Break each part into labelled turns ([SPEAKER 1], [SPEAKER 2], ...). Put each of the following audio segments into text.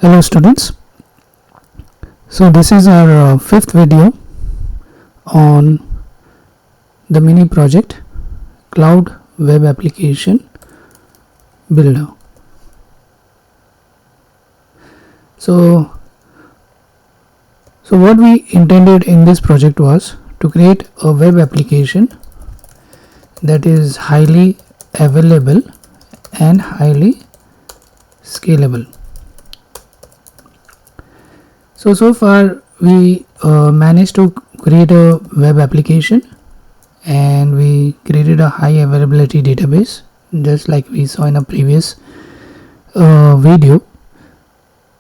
[SPEAKER 1] Hello students. So this is our fifth video on the mini project Cloud Web Application Builder. So what we intended in this project was to create a web application that is highly available and highly scalable. So far we managed to create a web application and we created a high availability database just like we saw in a previous video.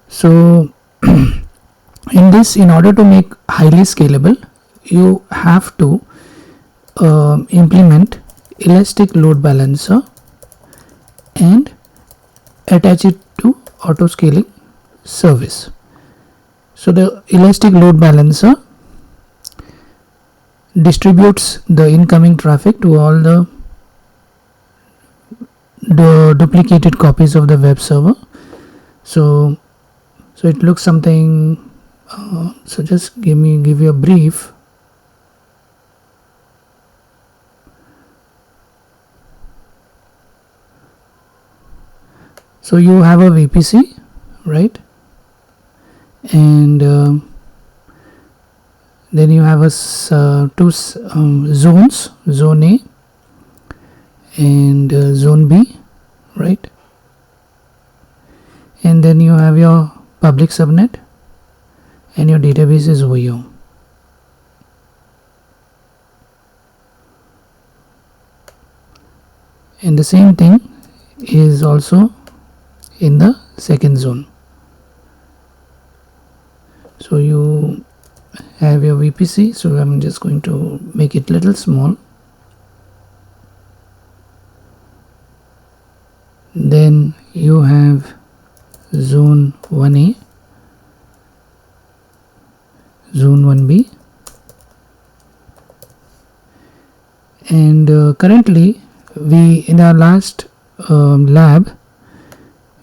[SPEAKER 1] So in order to make highly scalable, you have to implement elastic load balancer and attach it to auto scaling service. So the elastic load balancer distributes the incoming traffic to all the duplicated copies of the web server. So it looks something. So just give you a brief. So you have a VPC, right? And then you have two zones, zone A and zone B, right? And then you have your public subnet and your database is over here. And the same thing is also in the second zone. So you have your VPC, so I'm just going to make it little small. Then you have zone 1A, zone 1B, and currently in our last lab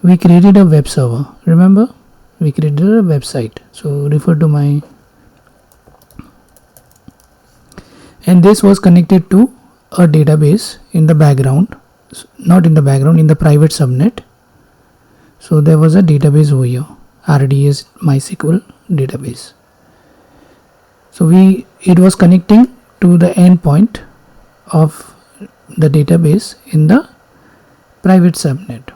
[SPEAKER 1] we created a web server. Remember, we created a website, so refer to my, and this was connected to a database in the background, not in the background, in the private subnet. So there was a database over here, RDS MySQL database. So it was connecting to the endpoint of the database in the private subnet.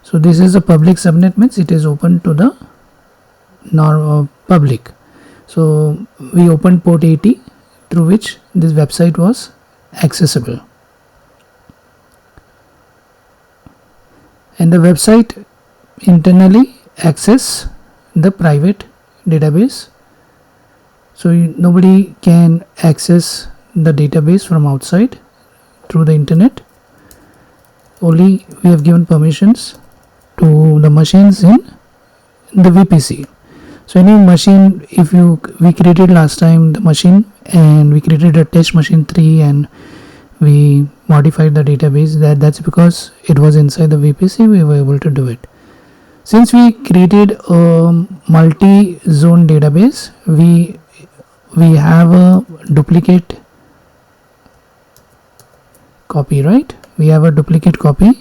[SPEAKER 1] So this is a public subnet, means it is open to the public. So we opened port 80 through which this website was accessible. And the website internally access the private database. So nobody can access the database from outside through the internet. Only we have given permissions to the machines in the VPC. So any machine, we created last time the machine and we created a test machine 3 and we modified the database. That's because it was inside the VPC, we were able to do it. Since we created a multi-zone database, we have a duplicate copy, right? We have a duplicate copy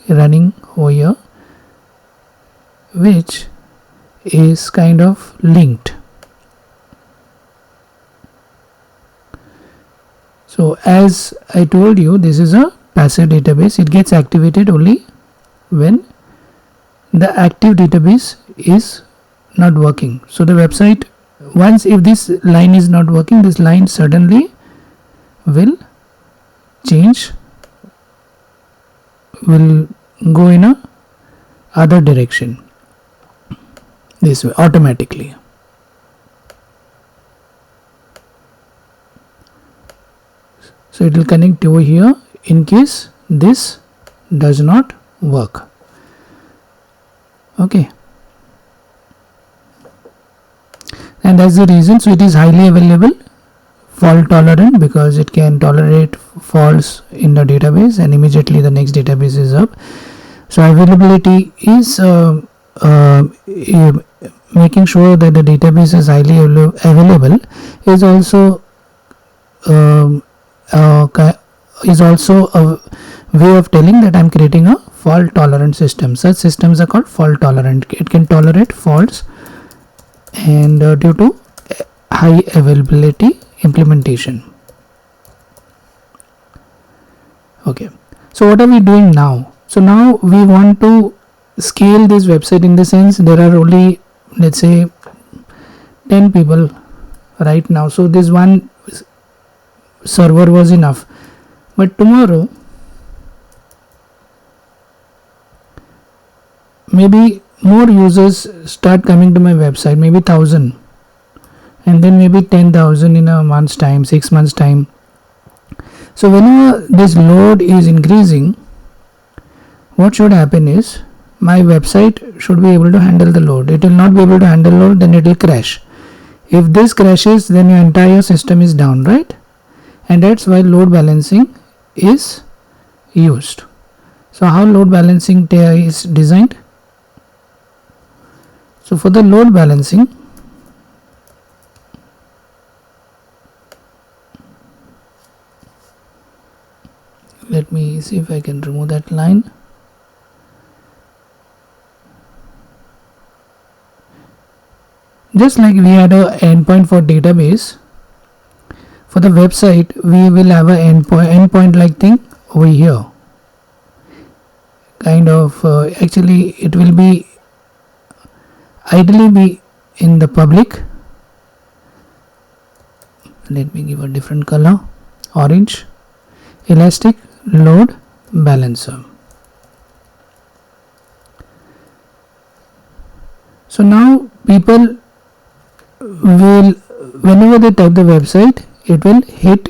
[SPEAKER 1] running over here, which is kind of linked. So as I told you, this is a passive database. It gets activated only when the active database is not working. So the website, once if this line is not working, this line suddenly will change, will go in a other direction, this way automatically. So it will connect over here in case this does not work. Okay, and that's the reason. So it is highly available, fault tolerant, because it can tolerate faults in the database and immediately the next database is up. So availability is making sure that the database is highly available is also um, a way of telling that I'm creating a fault tolerant system. Such systems are called fault tolerant. It can tolerate faults and due to high availability implementation. Okay, so what are we doing now? So now we want to scale this website, in the sense there are only, let's say, 10 people right now, so this one server was enough, but tomorrow maybe more users start coming to my website, maybe 1000, and then maybe 10,000 in a month's time, 6 months time. So whenever this load is increasing, what should happen is my website should be able to handle the load. It will not be able to handle load, then it will crash. If this crashes, then your entire system is down, right? And that's why load balancing is used. So how load balancing is designed? So for the load balancing, let me see if I can remove that line. Just like we had a endpoint for database, for the website we will have a endpoint like thing over here. Kind of actually it will be ideally be in the public. Let me give a different color, orange. Elastic load balancer. So now people will, whenever they type the website, it will hit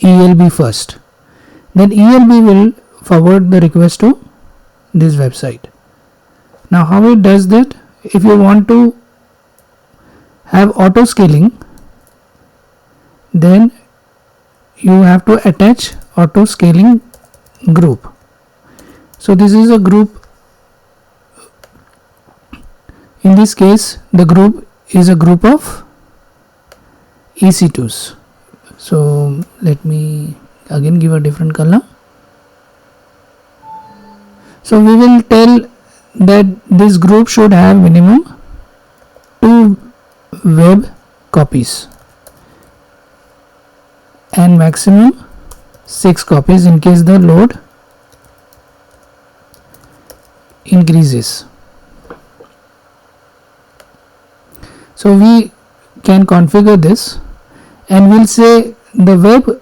[SPEAKER 1] ELB first, then ELB will forward the request to this website. Now how it does that? If you want to have auto scaling, then you have to attach auto scaling group. So this is a group. In this case the group is a group of EC2s. So let me again give a different color. So we will tell that this group should have minimum 2 web copies and maximum 6 copies in case the load increases. So we can configure this and we'll say the web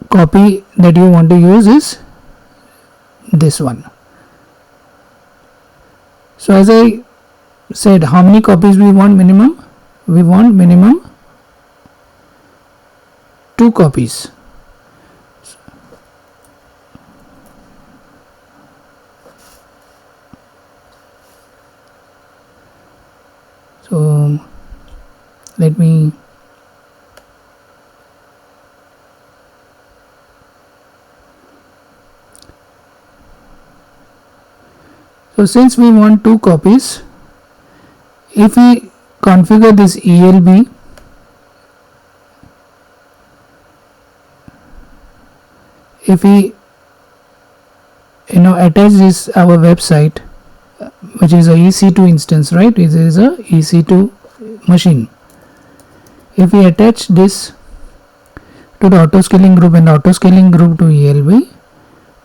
[SPEAKER 1] copy that you want to use is this one. So as I said, how many copies we want minimum? We want minimum 2 copies. So let me since we want 2 copies, if we configure this ELB, if we attach this our website, which is a EC2 instance, right? It is a EC2 machine. If we attach this to the auto scaling group and auto scaling group to ELB,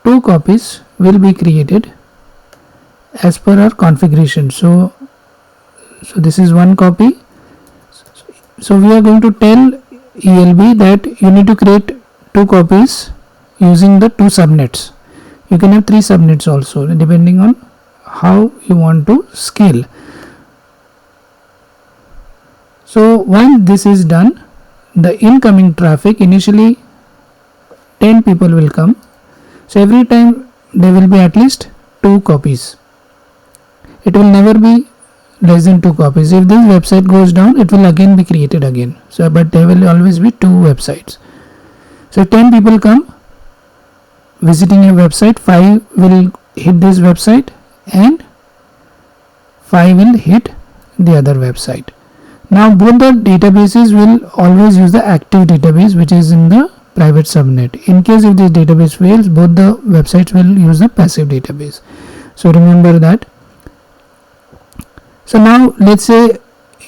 [SPEAKER 1] 2 copies will be created as per our configuration. So this is 1 copy. So we are going to tell ELB that you need to create 2 copies using the 2 subnets. You can have 3 subnets also, depending on how you want to scale. So once this is done, the incoming traffic, initially 10 people will come. So every time there will be at least 2 copies. It will never be less than 2 copies. If this website goes down, it will again be created again. So but there will always be 2 websites. So 10 people come visiting a website, 5 will hit this website and 5 will hit the other website. Now both the databases will always use the active database which is in the private subnet. In case if this database fails, both the websites will use the passive database. So remember that. So now let's say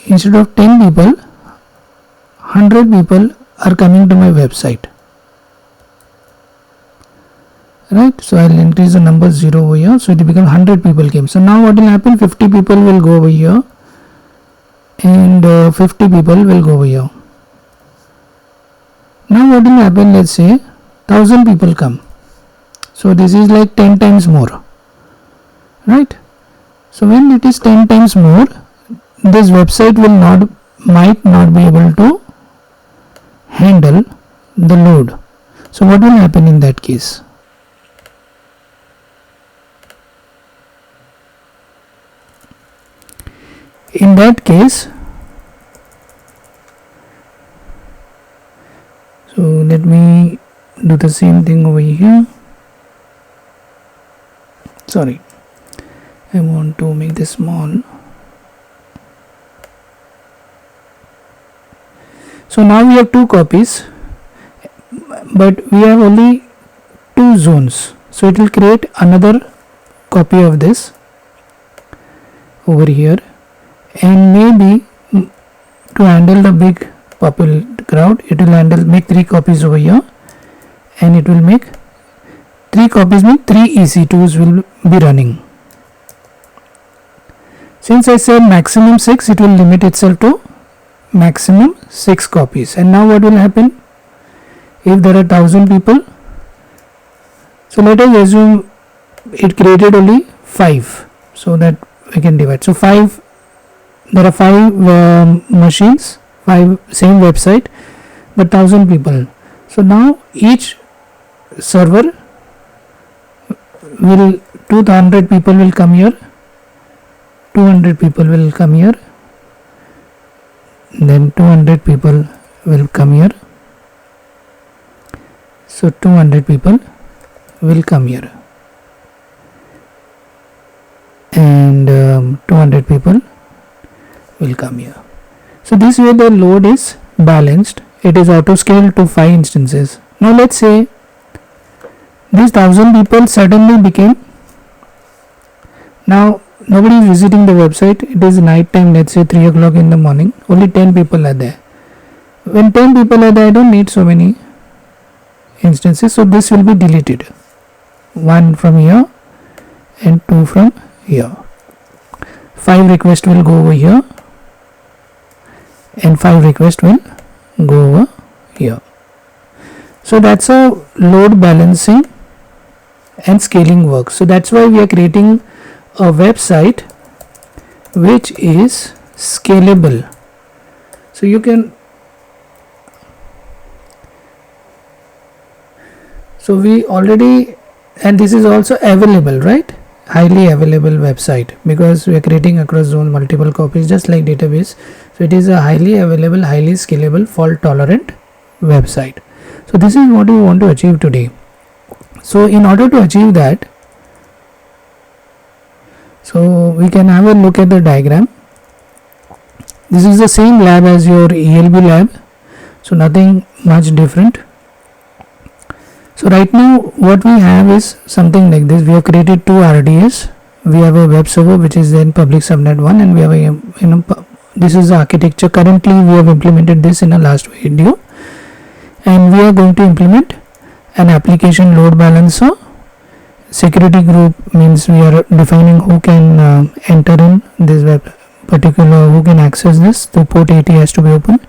[SPEAKER 1] instead of 10 people, 100 people are coming to my website. Right, so I'll increase the number 0 over here, so it will become 100 people came. So now what will happen, 50 people will go over here and 50 people will go over here. Now what will happen, let's say 1000 people come, so this is like 10 times more, right? So when it is 10 times more, this website might not be able to handle the load. So what will happen in that case? In that case, so let me do the same thing over here. Sorry, I want to make this small. So now we have 2 copies, but we have only 2 zones, so it will create another copy of this over here, and maybe to handle the big popular crowd, it will make 3 copies over here, and it will make 3 copies, means 3 EC2s will be running. Since I said maximum 6, it will limit itself to maximum 6 copies. And now what will happen if there are 1000 people? So let us assume it created only 5, so that we can divide. So 5, there are 5 machines, 5 same website, but 1000 people. So now each server will 200 people will come here, 200 people will come here, then 200 people will come here, so 200 people will come here, and 200 people will come here. So this way the load is balanced. It is auto scaled to 5 instances. Now let's say these 1000 people suddenly became, now nobody is visiting the website, it is night time, let's say 3 o'clock in the morning, only 10 people are there. When 10 people are there, I don't need so many instances, so this will be deleted, 1 from here and 2 from here. 5 requests will go over here and 5 requests will go over here. So that's how load balancing and scaling works. So that's why we are creating a website which is scalable. So you can, so we already, and this is also available, right? Highly available website, because we are creating across zone multiple copies just like database. So it is a highly available, highly scalable, fault tolerant website. So this is what we want to achieve today. So in order to achieve that, so we can have a look at the diagram. This is the same lab as your ELB lab, so nothing much different. So right now what we have is something like this. We have created 2 RDS. We have a web server which is then public subnet 1, and we have a, this is the architecture. Currently we have implemented this in a last video, and we are going to implement an application load balancer. Security group means we are defining who can enter in this web particular, who can access this. The port 80 has to be open.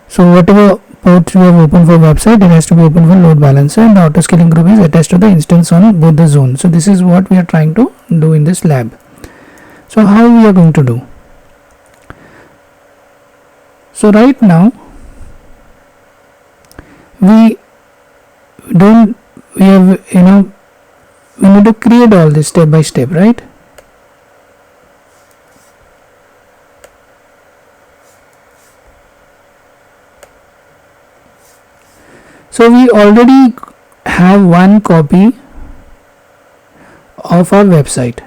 [SPEAKER 1] So whatever ports we have open for website, it has to be open for load balancer, and the auto scaling group is attached to the instance on both the zones. So this is what we are trying to do in this lab. So how we are going to do? So right now we have, we need to create all this step by step, right? So we already have 1 copy of our website.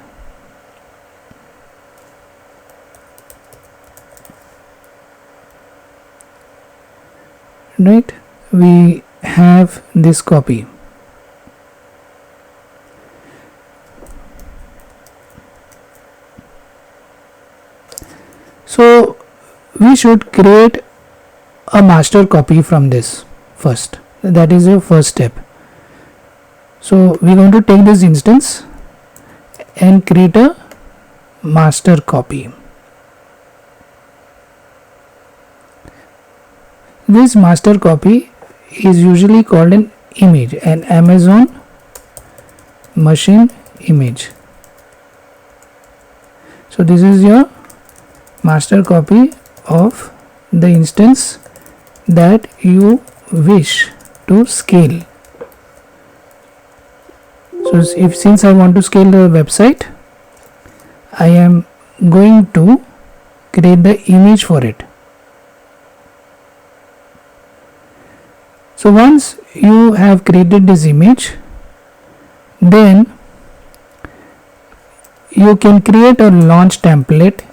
[SPEAKER 1] right? We have this copy. So we should create a master copy from this first. That is your first step. So we're going to take this instance and create a master copy. This master copy is usually called an image, an Amazon machine image. So this is your master copy of the instance that you wish to scale. So since I want to scale the website, I am going to create the image for it. So once you have created this image, then you can create a launch template.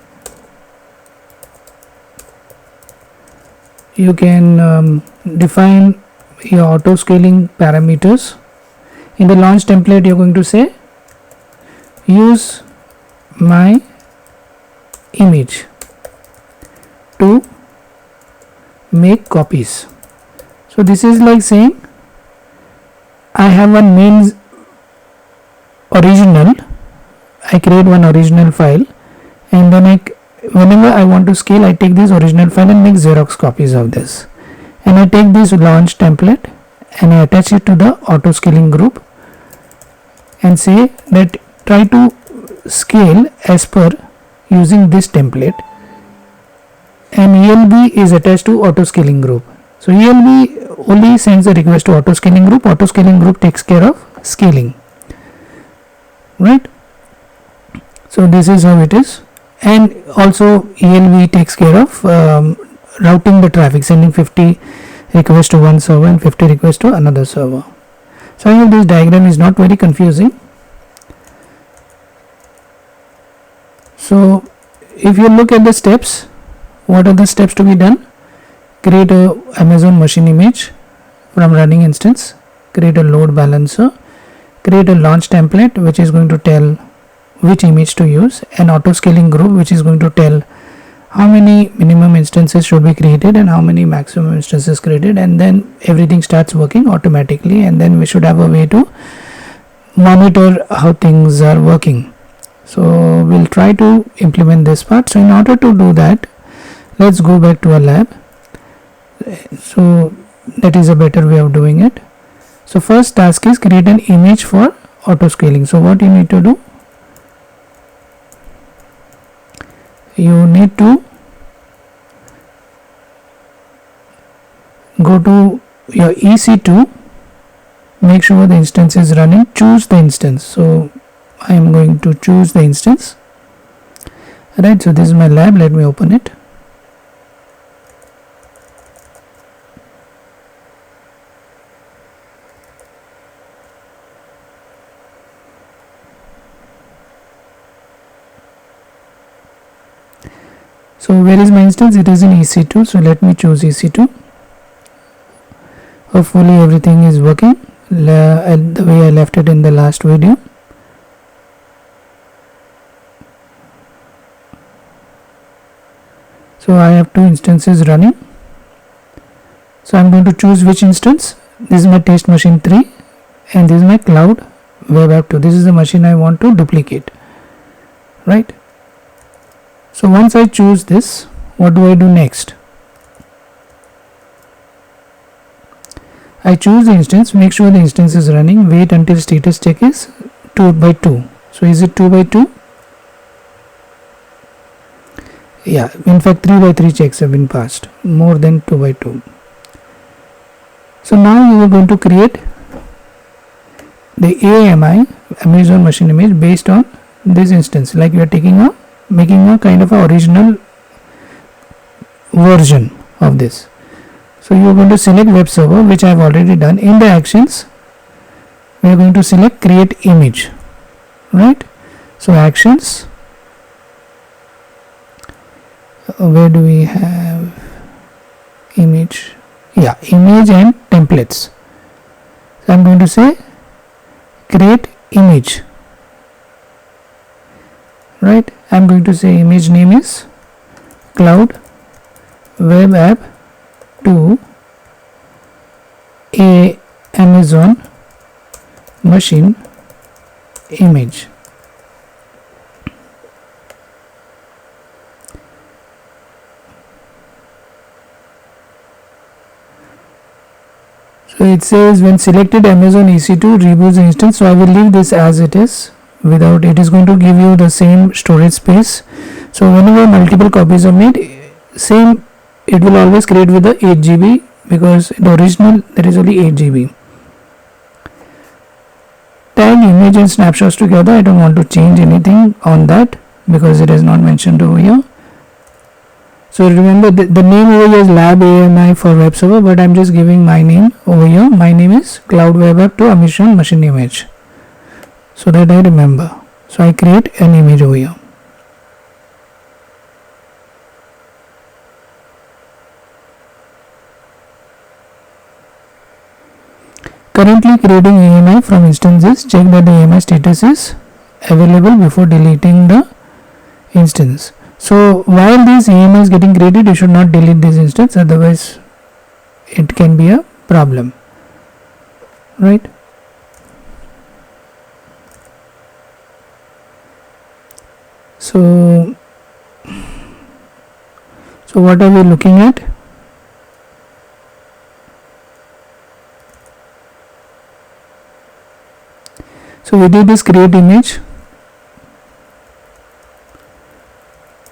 [SPEAKER 1] You can define your auto scaling parameters. In the launch template, you're going to say use my image to make copies. So this is like saying I have one main original, I create one original file, and then whenever I want to scale, I take this original file and make Xerox copies of this, and I take this launch template and I attach it to the auto scaling group and say that try to scale as per using this template, and ELB is attached to auto scaling group. So ELB only sends a request to auto scaling group takes care of scaling, right? So this is how it is. And also ELB takes care of routing the traffic, sending 50 requests to one server and 50 requests to another server. So I hope this diagram is not very confusing. So if you look at the steps, what are the steps to be done? Create a Amazon machine image from running instance, create a load balancer, create a launch template which is going to tell which image to use, an auto scaling group which is going to tell how many minimum instances should be created and how many maximum instances created, and then everything starts working automatically, and then we should have a way to monitor how things are working. So we'll try to implement this part. So in order to do that, let's go back to our lab. So that is a better way of doing it. So first task is create an image for auto scaling. So what you need to do, you need to go to your EC2, make sure the instance is running, choose the instance. So I am going to choose the instance, right? So this is my lab, let me open it. So where is my instance? It is in EC2. So let me choose EC2. Hopefully everything is working the way I left it in the last video. So I have two instances running. So I'm going to choose which instance. This is my test machine 3 and this is my cloud web app 2. This is the machine I want to duplicate, right? So once I choose this, what do I do next? I choose the instance, make sure the instance is running, wait until status check is 2 by 2. So is it 2 by 2? Yeah, in fact 3 by 3 checks have been passed, more than 2 by 2. So now you are going to create the AMI, Amazon machine image, based on this instance. Like you are making a kind of a original version of this. So you are going to select web server, which I have already done. In the actions, we are going to select create image, right? So actions, where do we have image? image and templates. So I'm going to say create image, right? I'm going to say image name is cloud web app to a Amazon machine image. So it says when selected Amazon EC2 reboots the instance. So I will leave this as it is. Without it is going to give you the same storage space. So whenever multiple copies are made, same it will always create with the 8 GB, because the original there is only 8 GB. Tag image and snapshots together. I don't want to change anything on that because it is not mentioned over here. So remember the name over here is lab AMI for web server, but I'm just giving my name over here. My name is cloud web app to Amazon machine image, so that I remember. So I create an image over here. Currently creating AMI from instances. Check that the AMI status is available before deleting the instance. So while this AMI is getting created, you should not delete this instance, otherwise it can be a problem, right? So what are we looking at? So we did this create image,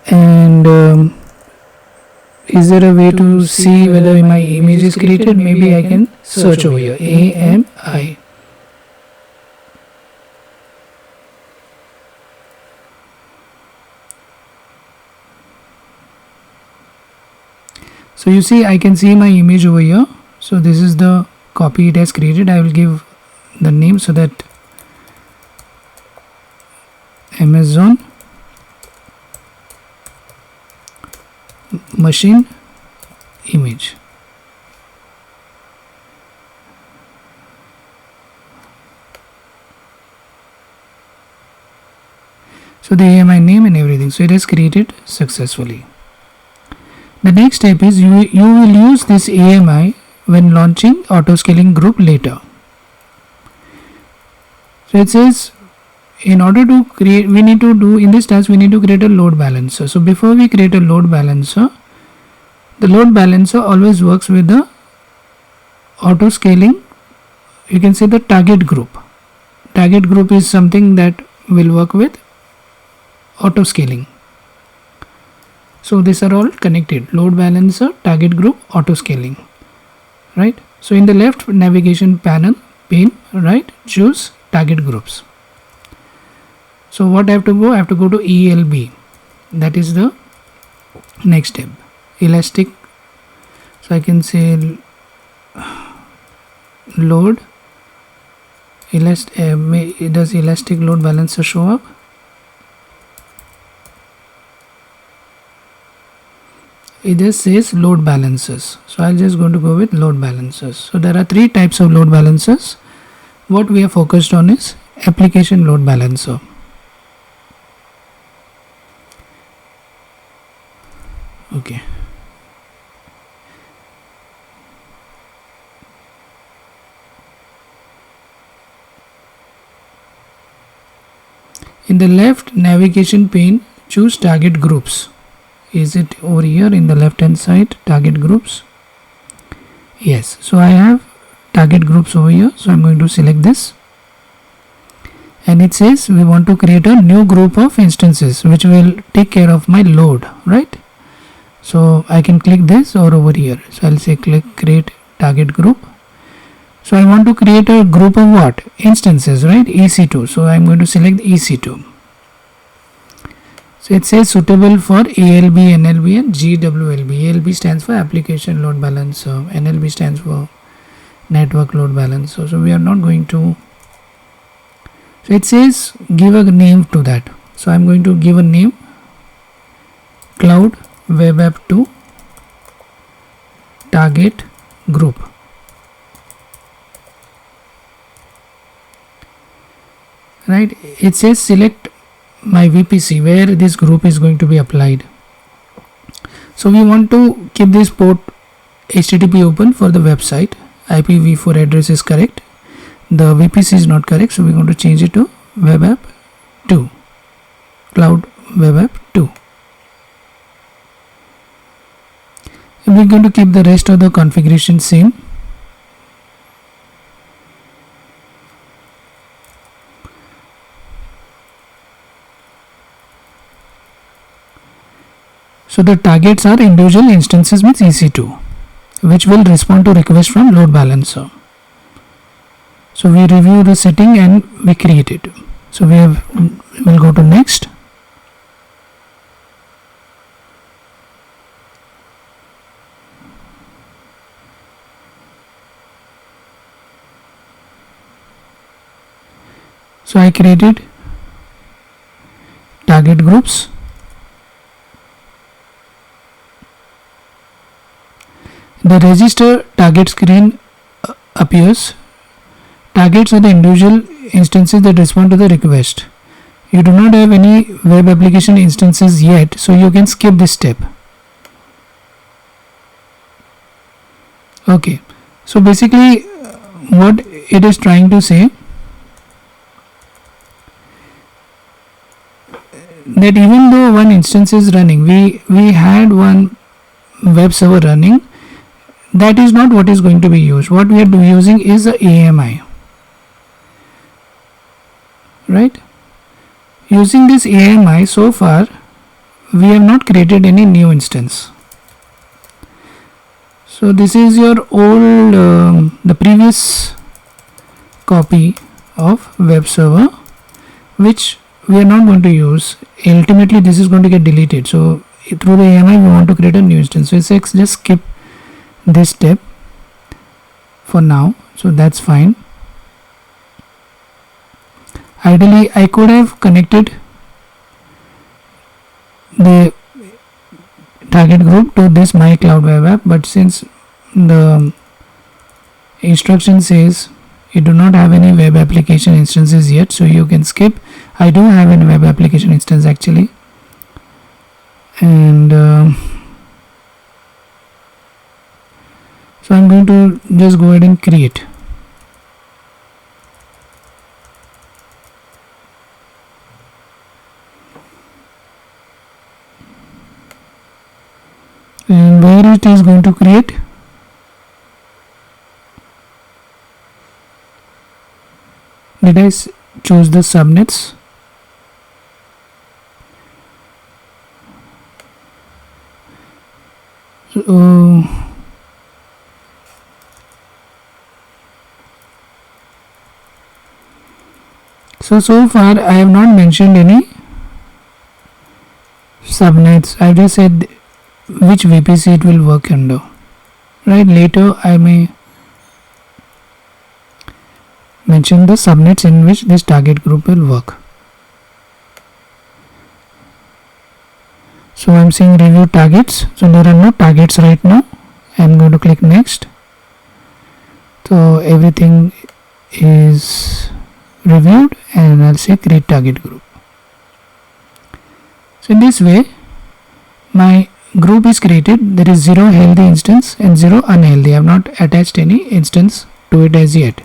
[SPEAKER 1] and is there a way to see whether my image is created? Maybe I can search over here AMI. So you see, I can see my image over here. So this is the copy it has created. I will give the name so that Amazon machine image. So the AMI name and everything. So it is created successfully. The next step is you will use this AMI when launching auto scaling group later. So it says in order to create, we need to do in this task, we need to create a load balancer. So before we create a load balancer, the load balancer always works with the auto scaling. You can say the target group. Target group is something that will work with auto scaling. So these are all connected: load balancer, target group, auto scaling, right? So in the left navigation pane, right, choose target groups. So what I have to go? I have to go to ELB. That is the next step. Elastic. So I can say load. Does elastic load balancer show up? It just says load balancers. So I'm just going to go with load balancers. So there are three types of load balancers. What we are focused on is application load balancer. Okay. In the left navigation pane, choose target groups. Is it over here in the left hand side, target groups? Yes. So I have target groups over here. So I'm going to select this. And it says we want to create a new group of instances which will take care of my load, right? So I can click this or over here. So I'll say click create target group. So I want to create a group of what? Instances, right? EC2. So I'm going to select EC2. So it says suitable for ALB, NLB and GWLB. ALB stands for application load balancer. NLB stands for network load balancer. So we are not going to. So it says give a name to that. So I'm going to give a name, cloud web app to target group. Right, it says select my VPC where this group is going to be applied. So we want to keep this port HTTP open for the website. IPv4 address is correct, the VPC is not correct, so we're going to change it to web app 2, cloud web app 2. And we're going to keep the rest of the configuration same. So the targets are individual instances with EC2, which will respond to request from load balancer. So we review the setting and we create it. So we'll go to next. So I created target groups. The register target screen appears. Targets are the individual instances that respond to the request. You do not have any web application instances yet, so you can skip this step. Okay, so basically what it is trying to say, that even though one instance is running, we had one web server running, that is not what is going to be used. What we are using is the AMI, right? Using this AMI, so far we have not created any new instance. So this is your old the previous copy of web server, which we are not going to use. Ultimately this is going to get deleted, so through the AMI we want to create a new instance. So it's just skip this step for now, so that's fine. Ideally I could have connected the target group to this my cloud web app, but since the instruction says you do not have any web application instances yet, so you can skip. I do have a web application instance actually, and so I'm going to just go ahead and create. And where it is going to create? Did I choose the subnets? So far I have not mentioned any subnets. I just said which VPC it will work under, right? Later I may mention the subnets in which this target group will work. So I'm saying review targets, so there are no targets right now. I'm going to click next. So everything is reviewed, and I'll say create target group. So in this way my group is created. There is 0 healthy instance and 0 unhealthy. I have not attached any instance to it as yet.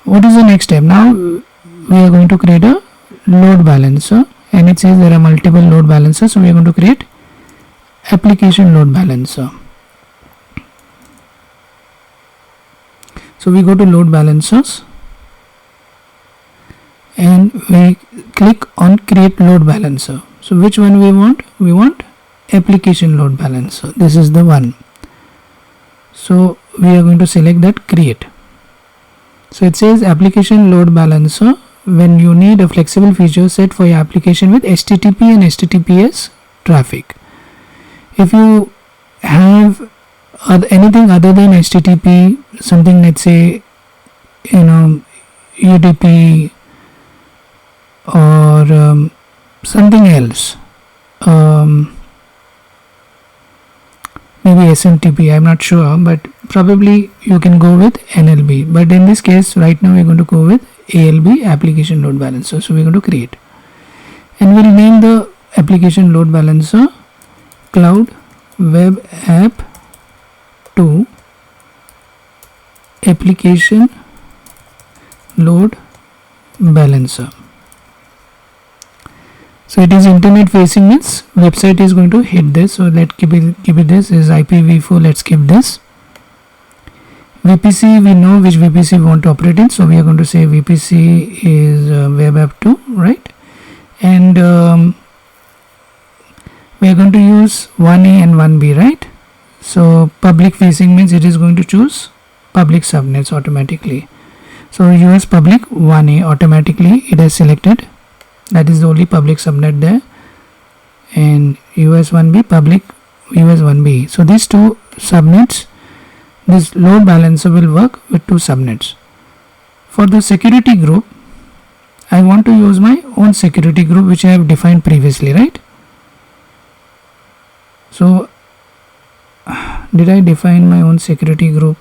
[SPEAKER 1] What is the next step? Now we are going to create a load balancer, and it says there are multiple load balancers, so we are going to create application load balancer. So we go to load balancers and we click on create load balancer. So which one we want? We want application load balancer. This is the one. So we are going to select that create. So it says application load balancer when you need a flexible feature set for your application with HTTP and HTTPS traffic. If you have anything other than HTTP, something, let's say, UDP or something else, maybe SMTP, I'm not sure, but probably you can go with NLB. But in this case, right now we're going to go with ALB, application load balancer. So we're going to create, and we'll name the application load balancer Cloud Web App 2 application load balancer. So it is internet facing, means website is going to hit this. So let's keep it this is IPv4. Let's keep this. VPC, we know which VPC we want to operate in, so we are going to say VPC is web app 2, right? And we are going to use 1A and 1B, right? So public facing means it is going to choose public subnets automatically. So US public 1A, automatically it has selected, that is the only public subnet there, and US 1B public US 1B. So these two subnets, this load balancer will work with two subnets. For the security group, I want to use my own security group which I have defined previously, right? So did I define my own security group?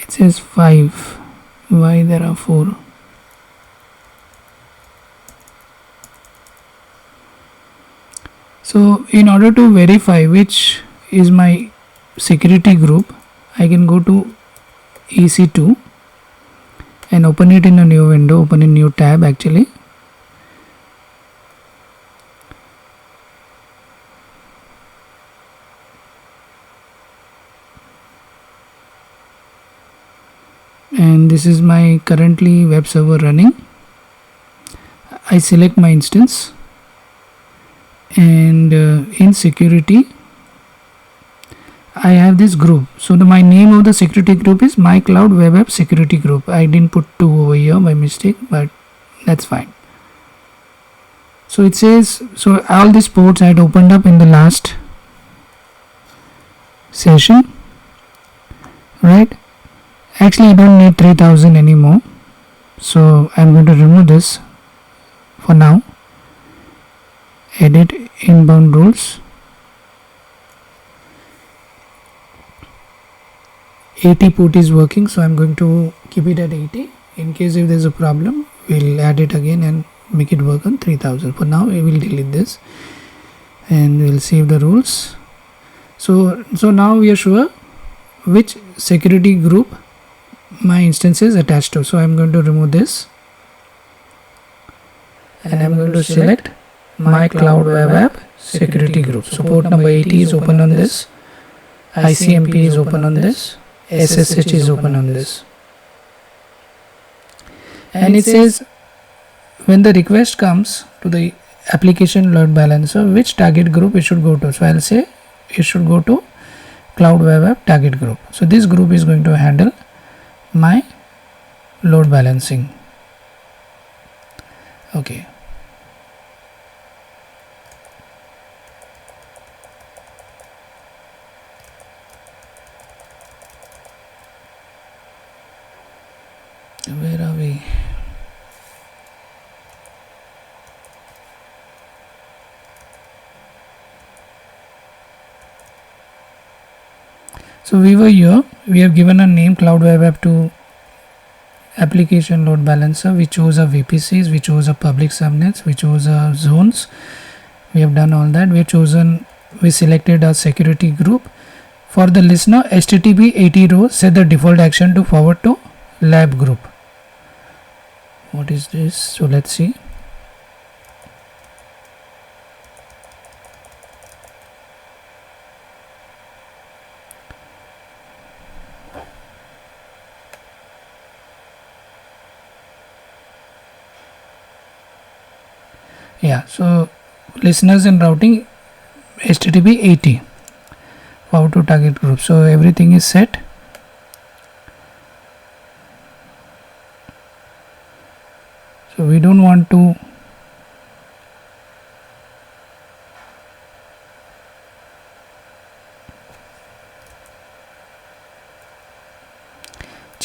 [SPEAKER 1] It says 5. Why there are 4? So in order to verify which is my security group, I can go to EC2 and open it in a new window, open a new tab actually. And this is my currently web server running. I select my instance, and in security I have this group. So my name of the security group is my cloud web app security group. I didn't put 2 over here by mistake, but that's fine. So it says, so all these ports I had opened up in the last session, right? Actually I don't need 3000 anymore, so I'm going to remove this for now. Edit inbound rules. 80 port is working, so I'm going to keep it at 80. In case if there's a problem, we'll add it again and make it work on 3000. For now we will delete this and we'll save the rules. So now we are sure which security group my instance is attached to. So I'm going to remove this and I'm going to select my cloud web app security group. So port number 80 is open on this, ICMP is open on this, SSH is open on this, and it says when the request comes to the application load balancer, which target group it should go to. So I'll say it should go to cloud web app target group. So this group is going to handle my load balancing. Okay. Where are we? So we were here, we have given a name cloud web app to application load balancer. We chose our VPCs, we chose our public subnets, we chose our zones. We have done all that. We selected our security group. For the listener, HTTP 80 rows set the default action to forward to lab group. What is this? So let's see. Yeah, so listeners and routing HTTP 80 forward to target group. So everything is set. So we don't want to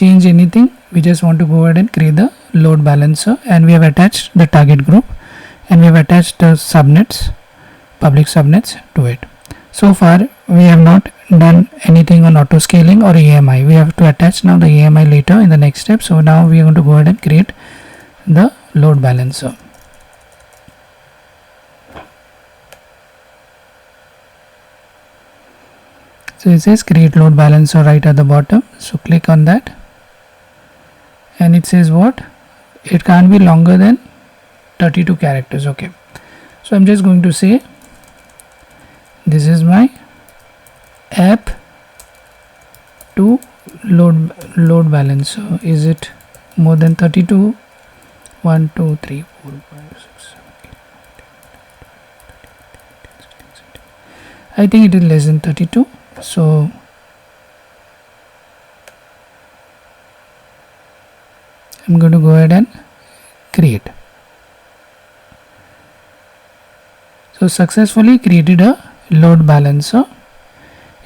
[SPEAKER 1] change anything, we just want to go ahead and create the load balancer, and we have attached the target group and we have attached the subnets, public subnets to it. So far we have not done anything on auto scaling or AMI. We have to attach now the AMI later in the next step. So now we are going to go ahead and create the load balancer. So it says create load balancer right at the bottom. So click on that, and it says what? It can't be longer than 32 characters. Okay. So I'm just going to say this is my app to load balancer. Is it more than 32? 1 2 3 4 5 6 7 8 I think it is less than 32. So I'm going to go ahead and create. So successfully created a load balancer.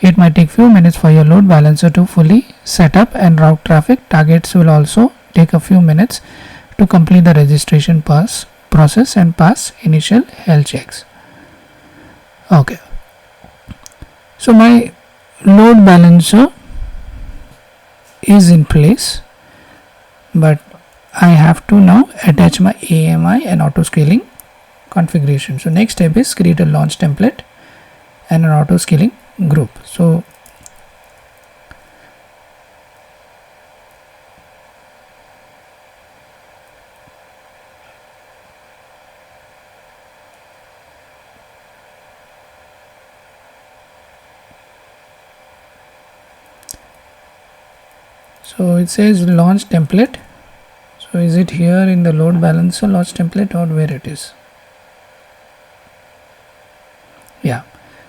[SPEAKER 1] It might take few minutes for your load balancer to fully set up and route traffic. Targets will also take a few minutes to complete the registration process and pass initial health checks. Okay. So my load balancer is in place, but I have to now attach my AMI and auto scaling configuration. So next step is create a launch template and an auto scaling group. So it says launch template. So is it here in the load balancer launch template, or where it is? Yeah.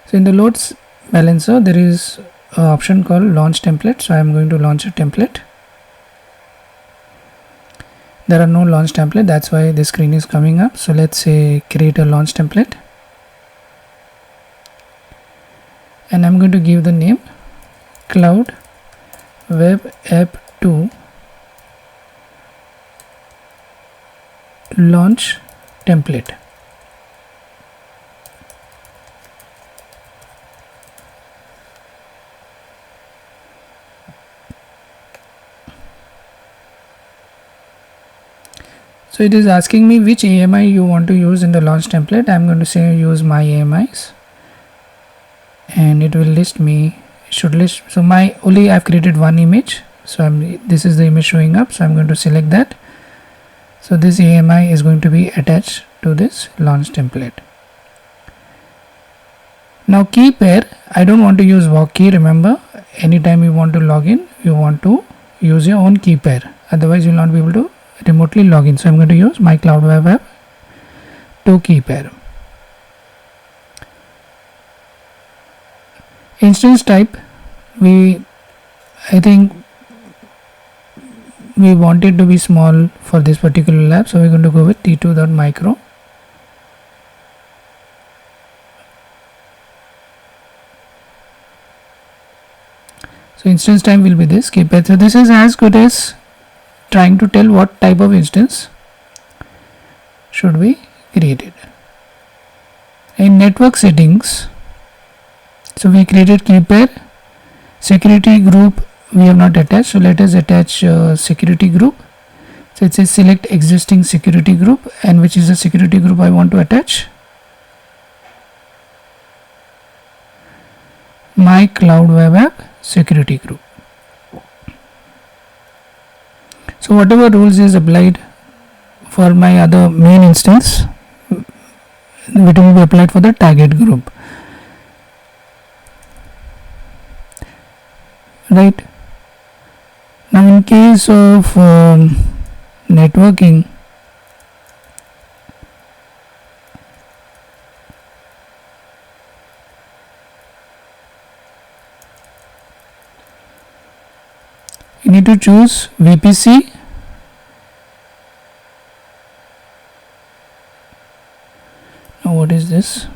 [SPEAKER 1] So in the loads balancer there is an option called launch template. So I am going to launch a template. There are no launch template, that's why this screen is coming up. So let's say create a launch template, and I'm going to give the name Cloud Web App 2 launch template. So it is asking me which AMI you want to use in the launch template. I'm going to say use my AMIs, and it will list me. Should list. So my only I've created one image. So this is the image showing up. So I'm going to select that. So this AMI is going to be attached to this launch template. Now key pair, I don't want to use walk key. Remember, anytime you want to log in, you want to use your own key pair. Otherwise you will not be able to remotely log in. So I'm going to use my Cloud Web App 2 key pair. Instance type, I think we want it to be small for this particular lab, so we're going to go with t2.micro. So instance type will be this key pair. So this is as good as trying to tell what type of instance should be created. In network settings, so we created key pair. Security group we have not attached, so let us attach security group. So it says select existing security group, and which is the security group I want to attach? My Cloud Web App security group. So whatever rules is applied for my other main instance, it will be applied for the target group. Right. Now in case of networking, you need to choose VPC. Now what is this?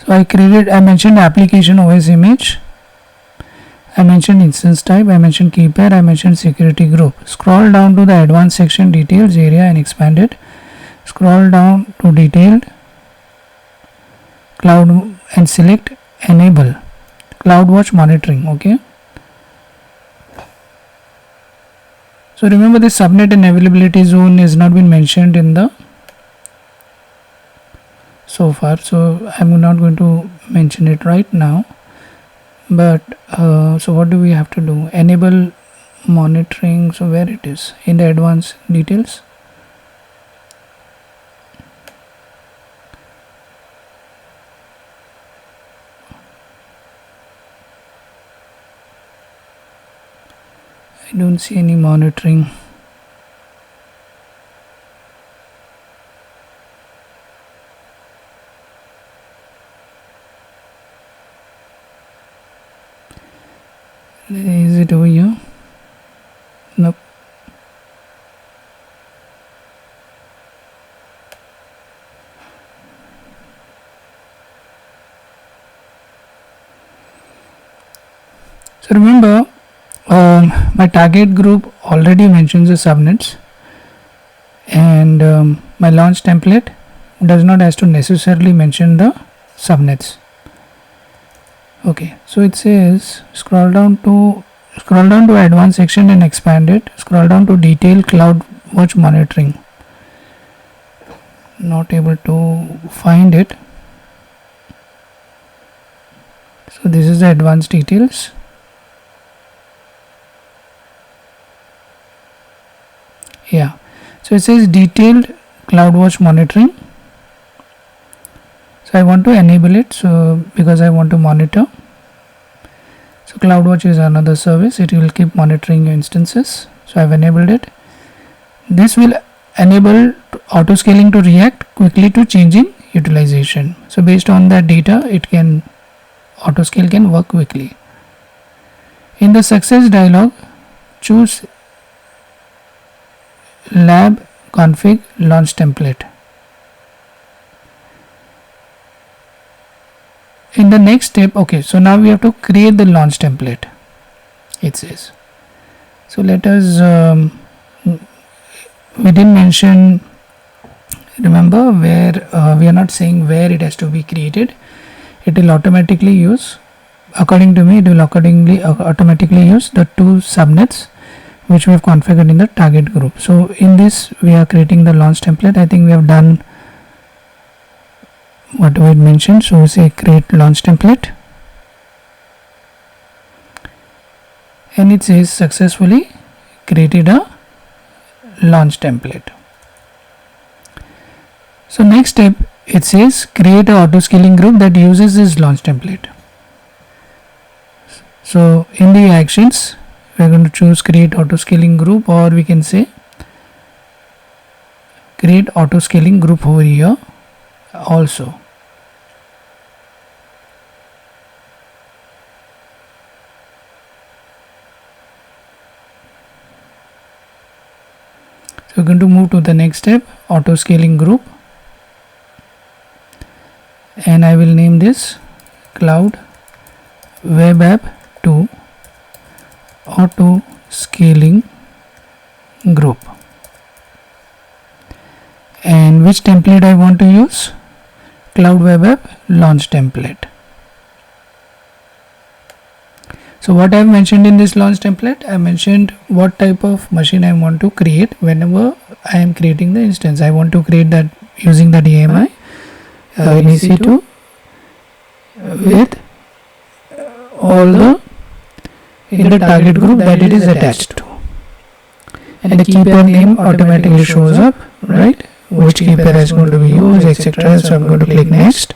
[SPEAKER 1] So I mentioned application OS image, I mentioned instance type, I mentioned key pair, I mentioned security group. Scroll down to the advanced section, details area, and expand it. Scroll down to detailed cloud and select enable CloudWatch monitoring. Okay. So remember, this subnet and availability zone has not been mentioned in the so far, so I'm not going to mention it right now. But so what do we have to do? Enable monitoring. So where it is in the advanced details. I don't see any monitoring. Is it over here? Nope. So remember, my target group already mentions the subnets, and my launch template does not has to necessarily mention the subnets. Okay, so it says scroll down to advanced section and expand it. Scroll down to detailed CloudWatch monitoring. Not able to find it. So this is the advanced details. Yeah, so it says detailed CloudWatch monitoring. So I want to enable it, so because I want to monitor. So CloudWatch is another service, it will keep monitoring your instances. So I've enabled it. This will enable auto scaling to react quickly to changing utilization. So based on that data, auto scale can work quickly. In the success dialog, choose lab config launch template. In the next step, okay, so now we have to create the launch template, it says. So let us we didn't mention, remember, where we are not saying where it has to be created. It will automatically use, according to me, it will automatically use the two subnets which we have configured in the target group. So in this we are creating the launch template. I think we have done what we had mentioned. So we say create launch template, and it says successfully created a launch template. So next step, it says create a auto scaling group that uses this launch template. So in the actions, we are going to choose create auto scaling group, or we can say create auto scaling group over here also. So we're going to move to the next step, auto scaling group, and I will name this Cloud Web App 2 Auto Scaling Group. And which template I want to use? Cloud Web App launch template. So what I have mentioned in this launch template, I mentioned what type of machine I want to create whenever I am creating the instance. I want to create that using the DMI in EC2 with all the in the target group that it is attached to, and the key pair name automatically shows up, right? Which key pair is going to be used, etc. So I'm going to click next,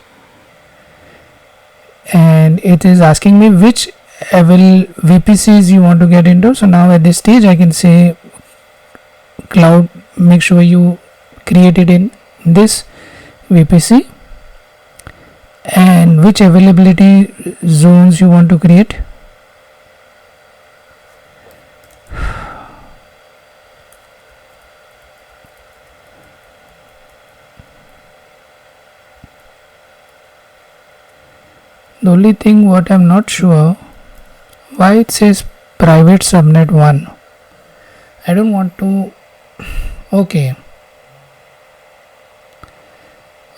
[SPEAKER 1] and it is asking me which VPCs you want to get into. So now at this stage I can say cloud, make sure you create it in this VPC, and which availability zones you want to create. The only thing what I'm not sure, why it says private subnet 1. I don't want to. Okay.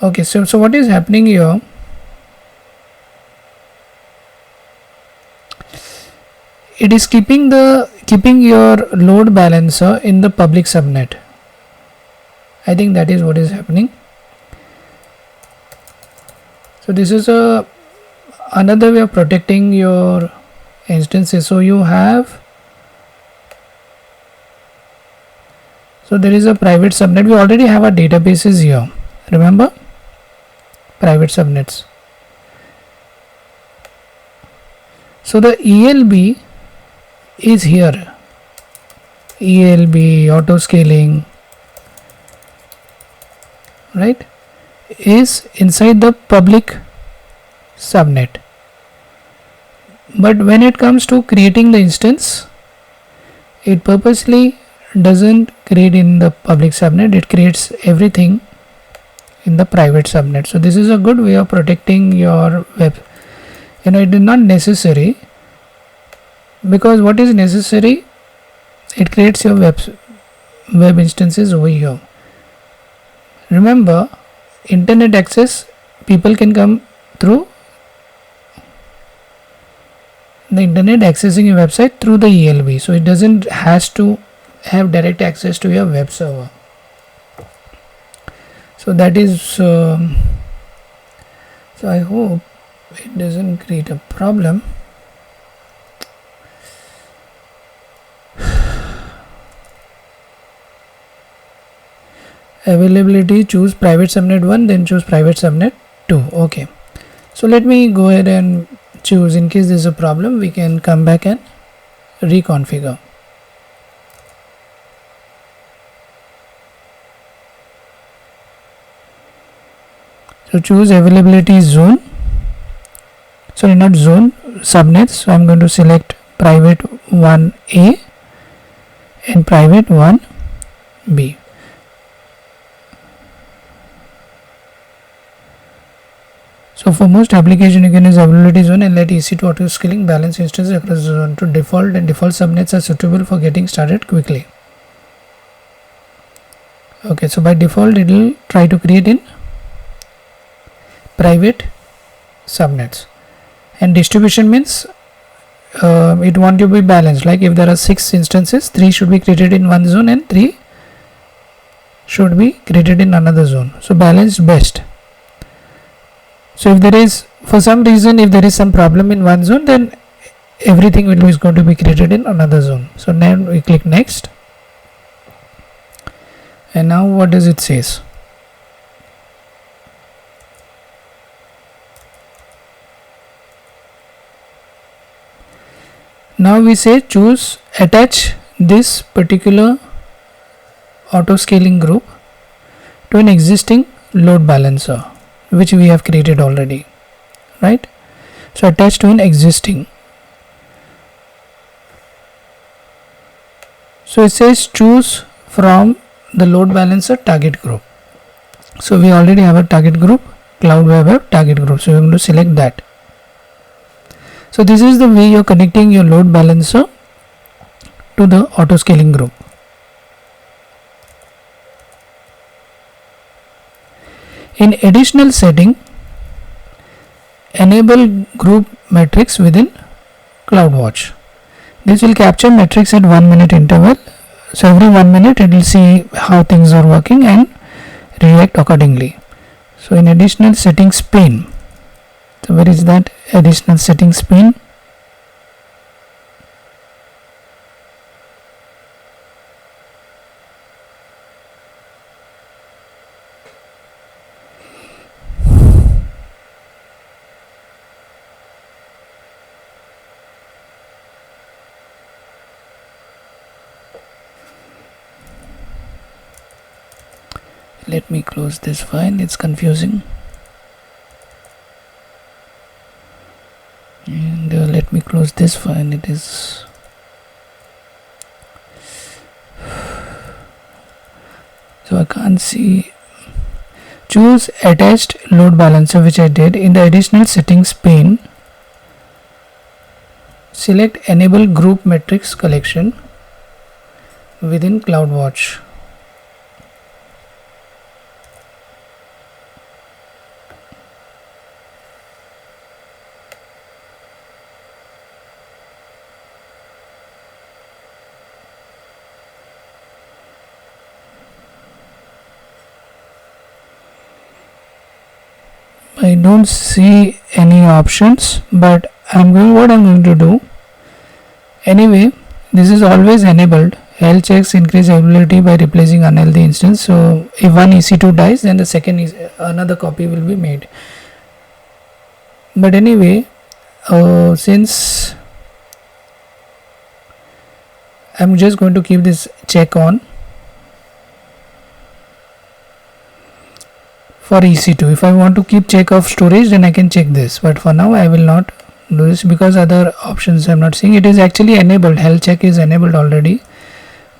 [SPEAKER 1] Okay, so what is happening here? It is keeping your load balancer in the public subnet. I think that is what is happening. So this is another way of protecting your instances. So there is a private subnet. We already have our databases here. Remember, private subnets. So the ELB is here. ELB, auto scaling, right, is inside the public subnet. But when it comes to creating the instance, it purposely doesn't create in the public subnet. It creates everything in the private subnet. So this is a good way of protecting your web. It is not necessary, because what is necessary, it creates your web instances over here. Remember, internet access, people can come through the internet accessing your website through the ELB. So it doesn't has to have direct access to your web server. So that is so I hope it doesn't create a problem. Availability, choose private subnet 1, then choose private subnet 2. Okay, so let me go ahead and choose. In case there is a problem, we can come back and reconfigure. So choose availability zone, sorry, not zone, subnets. So I'm going to select private 1A and private 1B. So for most application, you can use availability zone and let EC2 auto scaling balance instances across zone to default, and default subnets are suitable for getting started quickly. Okay, so by default it will try to create in private subnets, and distribution means it want to be balanced. Like if there are 6 instances, 3 should be created in one zone and 3 should be created in another zone. So balanced best. So if there is, for some reason, if there is some problem in one zone, then everything is going to be created in another zone. So now we click next, and now what does it says? Now we say choose, attach this particular auto scaling group to an existing load balancer which we have created already, right? So attach to an existing. So it says choose from the load balancer target group. So we already have a target group, Cloud Web App target group. So we are going to select that. So this is the way you are connecting your load balancer to the auto scaling group. In additional setting, enable group metrics within CloudWatch. This will capture metrics at 1 minute interval. So every 1 minute it will see how things are working and react accordingly. So in additional settings pane. So where is that additional settings pane? Let me close this file, it's confusing. And let me close this file, it is so I can't see. Choose attached load balancer, which I did. In the additional settings pane, select enable group metrics collection within CloudWatch. I don't see any options, but what I'm going to do. Anyway, this is always enabled. Health checks increase availability by replacing unhealthy instance. So if one EC2 dies, then the second is another copy will be made. But anyway, since I'm just going to keep this check on for EC2. If I want to keep check of storage, then I can check this, but for now I will not do this because other options I'm not seeing. It is actually enabled. Health check is enabled already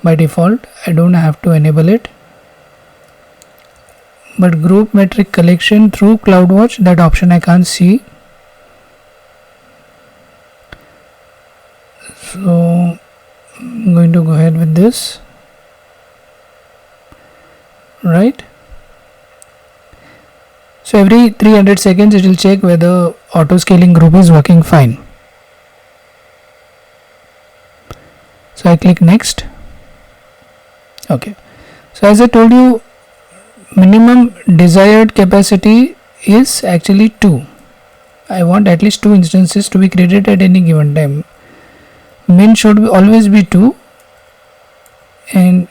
[SPEAKER 1] by default. I don't have to enable it. But group metric collection through CloudWatch, that option I can't see. So I'm going to go ahead with this, right? So every 300 seconds it will check whether auto scaling group is working fine. So I click next. Okay. So as I told you, minimum desired capacity is actually 2. I want at least 2 instances to be created at any given time. Min should always be 2 and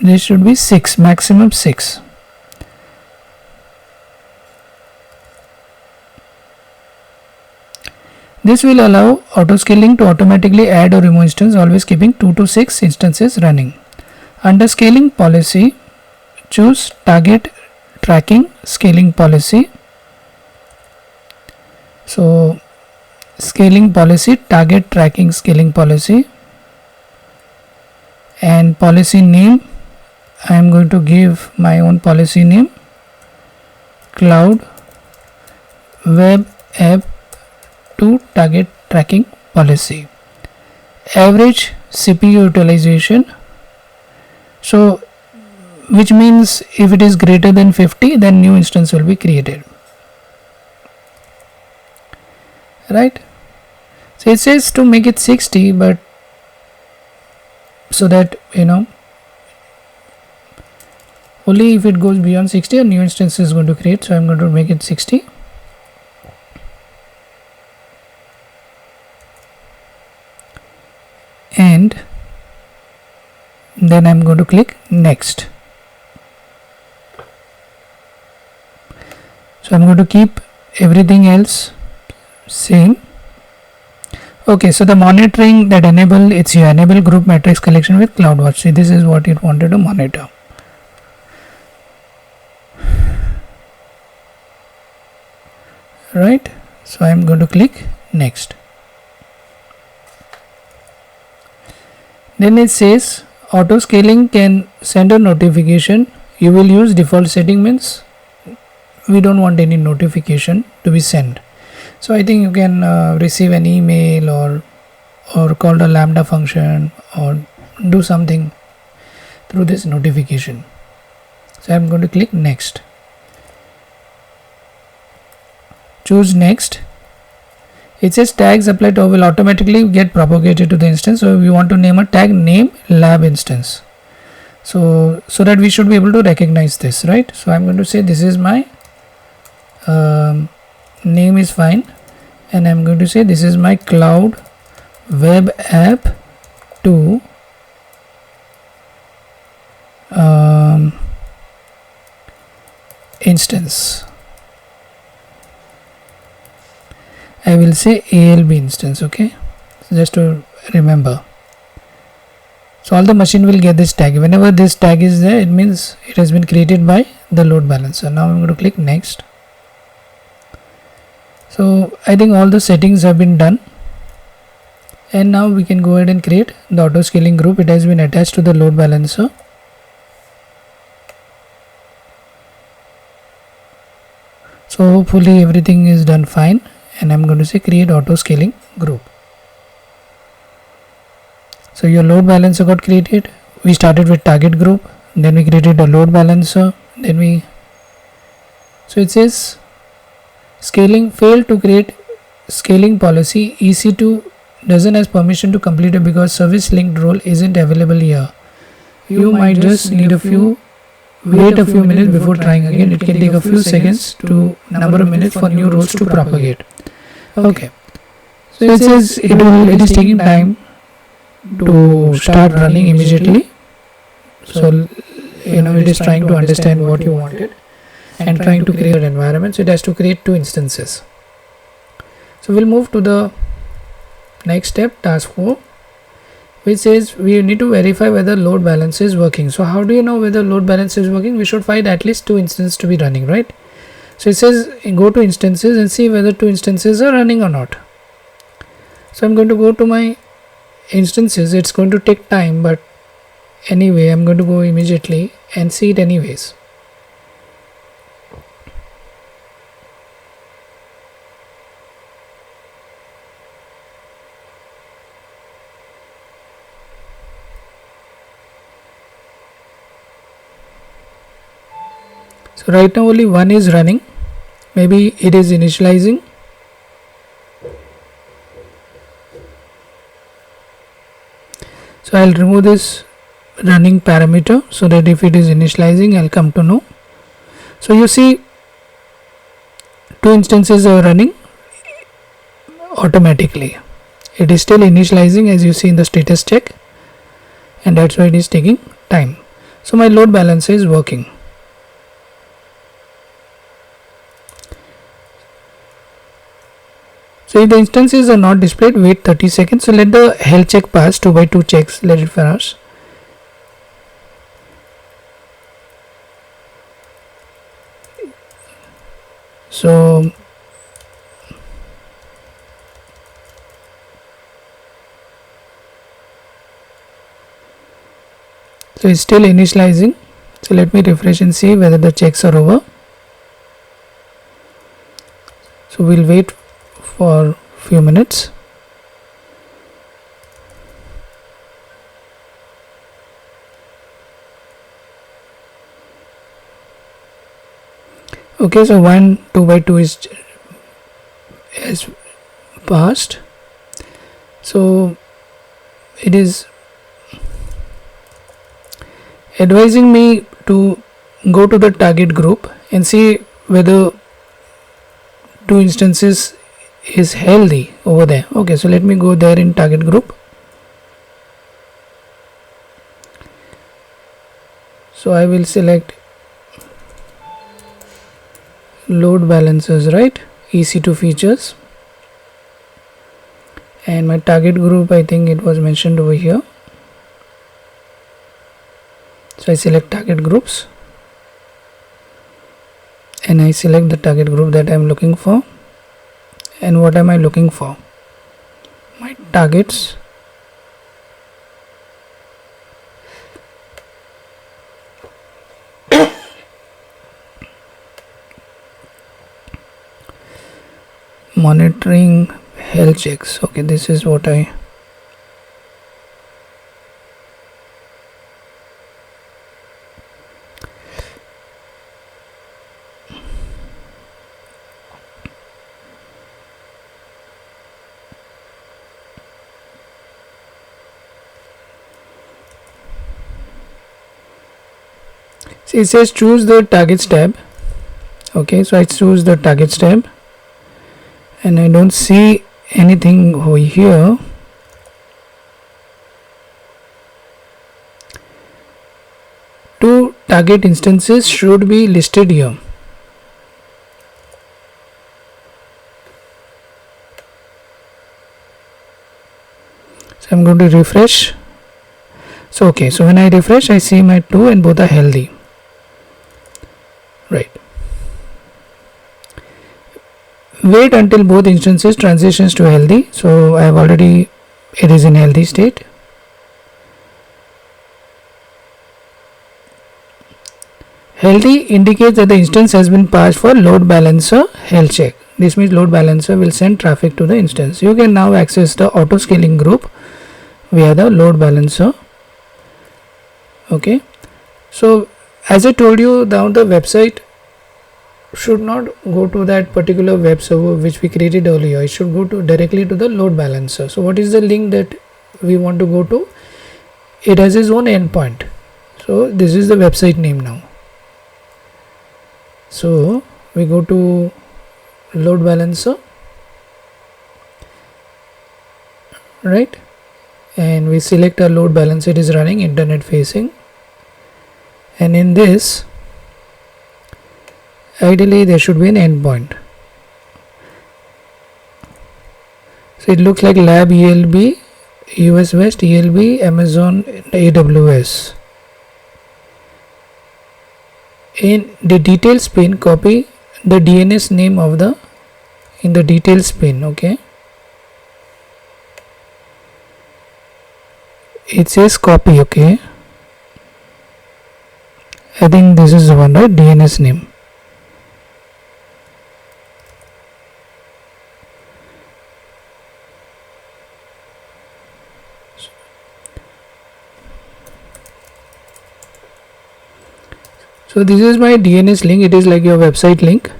[SPEAKER 1] this should be 6, maximum 6. This will allow autoscaling to automatically add or remove instance, always keeping 2 to 6 instances running. Under scaling policy, choose target tracking scaling policy. So scaling policy, target tracking scaling policy, and policy name, I am going to give my own policy name, Cloud Web App to target tracking policy. Average CPU utilization, so which means if it is greater than 50, then new instance will be created, right? So it says to make it 60, but so that only if it goes beyond 60 a new instance is going to create. So I'm going to make it 60. And then I'm going to click next. So I'm going to keep everything else same. Okay, so the monitoring that it's your enable group metrics collection with CloudWatch. See, this is what it wanted to monitor. Right, so I'm going to click next. Then it says auto scaling can send a notification. You will use default setting, means we don't want any notification to be sent. So I think you can receive an email or call the lambda function or do something through this notification. So I'm going to click next. Choose next. It says tags applied to will automatically get propagated to the instance. So we want to name a tag name lab instance. So that we should be able to recognize this, right? So I'm going to say this is my name is fine, and I'm going to say this is my cloud web app to instance. I will say ALB instance. Okay, so just to remember. So all the machine will get this tag. Whenever this tag is there, it means it has been created by the load balancer. Now I'm going to click next. So I think all the settings have been done, and now we can go ahead and create the auto scaling group. It has been attached to the load balancer. So hopefully everything is done fine, and I'm going to say create auto scaling group. So your load balancer got created. We started with target group, then we created a load balancer, so it says scaling failed to create scaling policy. EC2 doesn't has permission to complete it because service linked role isn't available here. You might just need wait a few minutes before trying again. It can take a few seconds to number of minutes for new roles to propagate. Okay, so it says it is taking time to start running immediately. So it is trying to understand what you wanted and trying to create an environment. So it has to create 2 instances. So we'll move to the next step, task 4, which says we need to verify whether load balancer is working. So how do you know whether load balancer is working? We should find at least 2 instances to be running, right? So it says go to instances and see whether 2 instances are running or not. So I'm going to go to my instances. It's going to take time, but anyway I'm going to go immediately and see it anyways. So right now only one is running. Maybe it is initializing. So I'll remove this running parameter so that if it is initializing I'll come to know. So you see 2 instances are running automatically. It is still initializing as you see in the status check, and that's why it is taking time. So my load balancer is working. So if the instances are not displayed, wait 30 seconds. So let the health check pass, 2 by 2 checks, let it finish. So it's still initializing. So let me refresh and see whether the checks are over. So we'll wait for few minutes. Okay, so 2 by 2 is passed. So it is advising me to go to the target group and see whether 2 instances is healthy over there. Okay, so let me go there in target group. So I will select load balancers, right? EC2 features, and my target group, I think it was mentioned over here. So I select target groups and I select the target group that I am looking for. And what am I looking for? My targets. Monitoring health checks. Okay, this is what I see. It says choose the targets tab. Okay, so I choose the targets tab and I don't see anything over here. Two target instances should be listed here. So I'm going to refresh. So okay, so when I refresh I see my 2 and both are healthy, right? Wait until both instances transitions to healthy. So I have already, it is in healthy state. Healthy indicates that the instance has been passed for load balancer health check. This means load balancer will send traffic to the instance. You can now access the auto scaling group via the load balancer. Okay, so as I told you, now the website should not go to that particular web server which we created earlier. It should go to directly to the load balancer. So what is the link that we want to go to? It has its own endpoint. So this is the website name now. So we go to load balancer, right, and we select our load balancer. It is running internet facing, and in this ideally there should be an endpoint. So it looks like lab ELB, US West ELB, Amazon, AWS. In the details pane, copy the DNS name of the in the details pane. Okay, it says copy. Okay, I think this is the one, right? DNS name. So this is my DNS link. It is like your website link.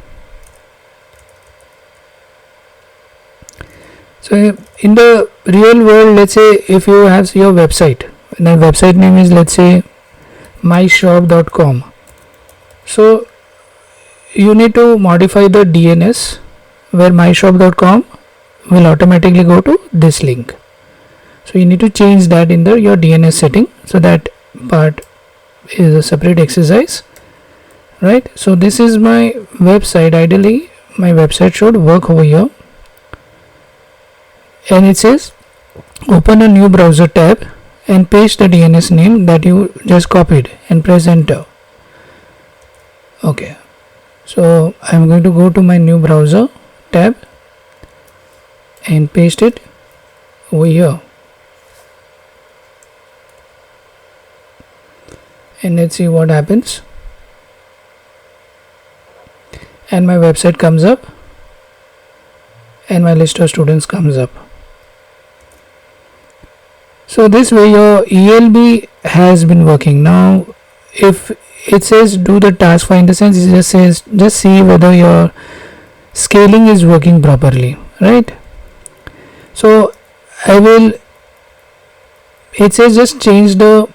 [SPEAKER 1] So in the real world, let's say if you have your website, and the website name is, let's say, myshop.com. So you need to modify the DNS where myshop.com will automatically go to this link. So you need to change that in your DNS setting. So that part is a separate exercise, right? So this is my website. Ideally my website should work over here, and it says open a new browser tab and paste the DNS name that you just copied and press enter. Okay, so I'm going to go to my new browser tab and paste it over here, and let's see what happens. And my website comes up and my list of students comes up. So this way your ELB has been working. Now if it says do the task find, the sense it just says just see whether your scaling is working properly, right? So I will, it says just change the,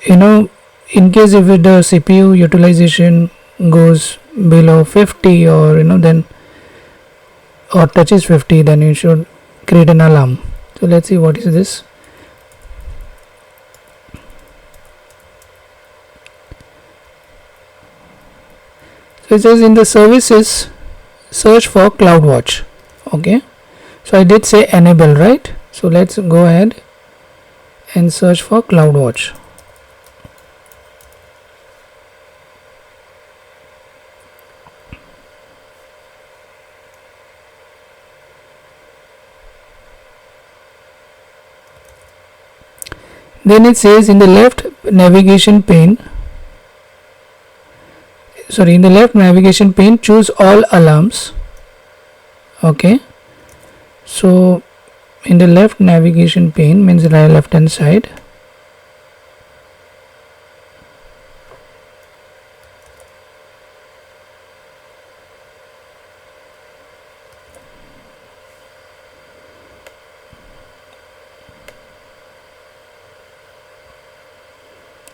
[SPEAKER 1] in case if the CPU utilization goes below 50 or then or touches 50, then you should create an alarm. So let's see what is this. So it says in the services search for CloudWatch. Okay, so I did say enable, right? So let's go ahead and search for CloudWatch. Then it says in the left navigation pane, choose all alarms. Okay, so in the left navigation pane means right left hand side,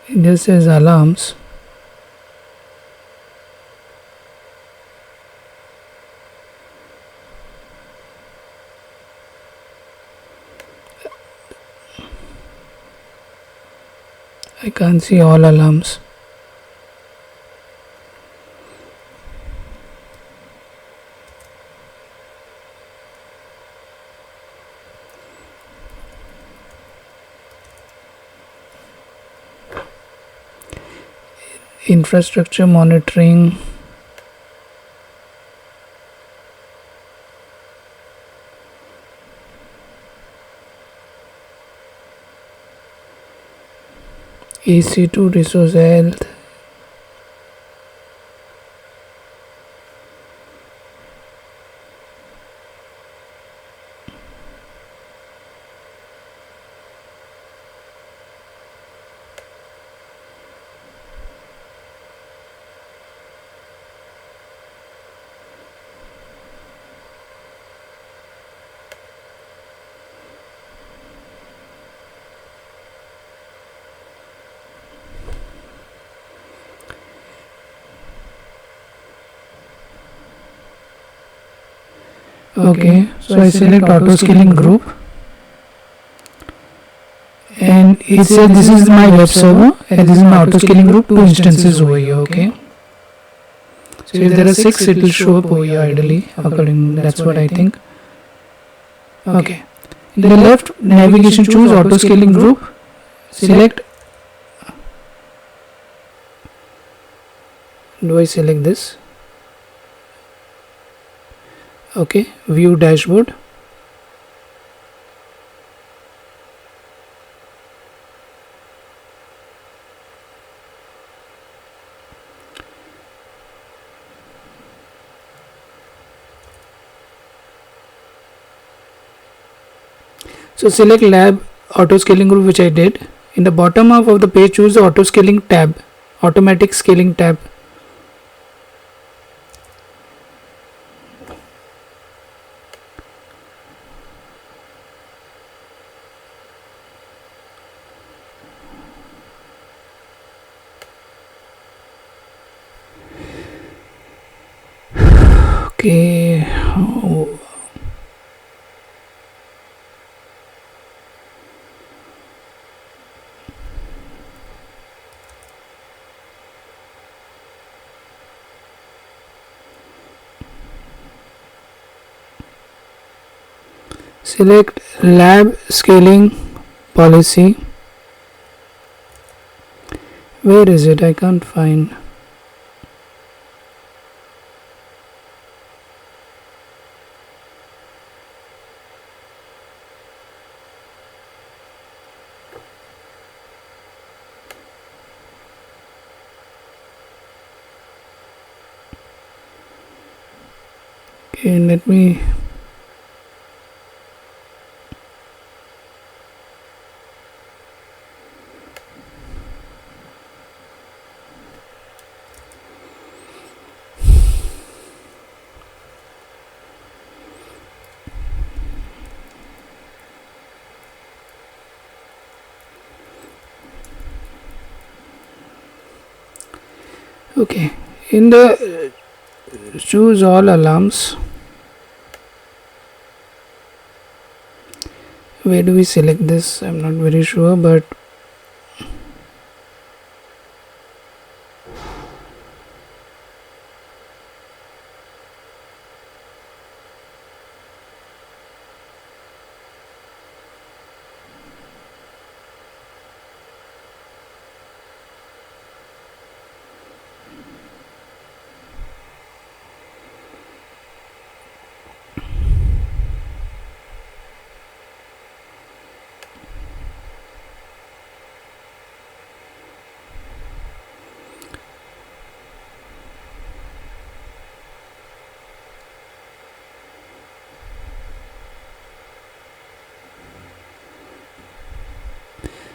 [SPEAKER 1] this is alarms. I can't see all alarms. Infrastructure monitoring, EC2 resource health, Okay, so I select auto scaling group, and it says this is my web server and this is my auto scaling group, 2 instances over here. Okay, so if there are 6, it will show up over here ideally. According, that's what I think. Okay, in the left navigation, choose auto scaling group, select. Do I select this? Okay, view dashboard. So select lab auto scaling group, which I did. In the bottom half of the page, choose the auto scaling tab, automatic scaling tab. Okay. Select lab scaling policy. Where is it? I can't find. Okay, let me. Okay, in the choose all alarms. Where do we select this? I'm not very sure, but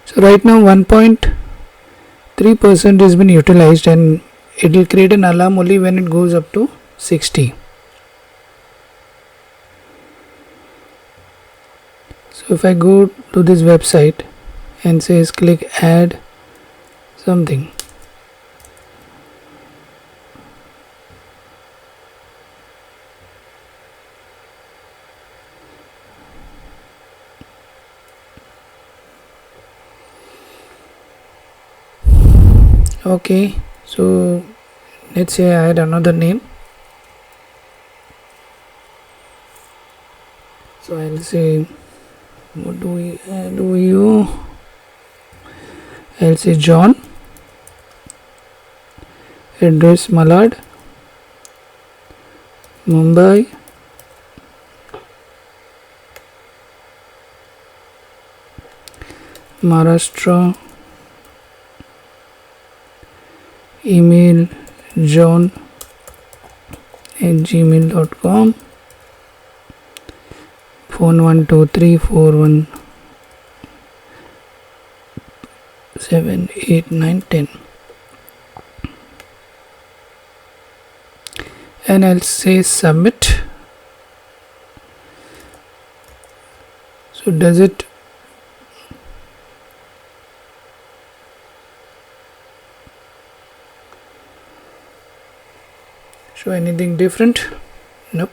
[SPEAKER 1] so right now 1.3% has been utilized, and it will create an alarm only when it goes up to 60. So if I go to this website and says click add something, okay, so let's say I add another name. So I'll say, what do we add over you? I'll say John, address Malad, Mumbai, Maharashtra, email john@gmail.com, phone 123417891 and I'll say submit. So does it show anything different? Nope.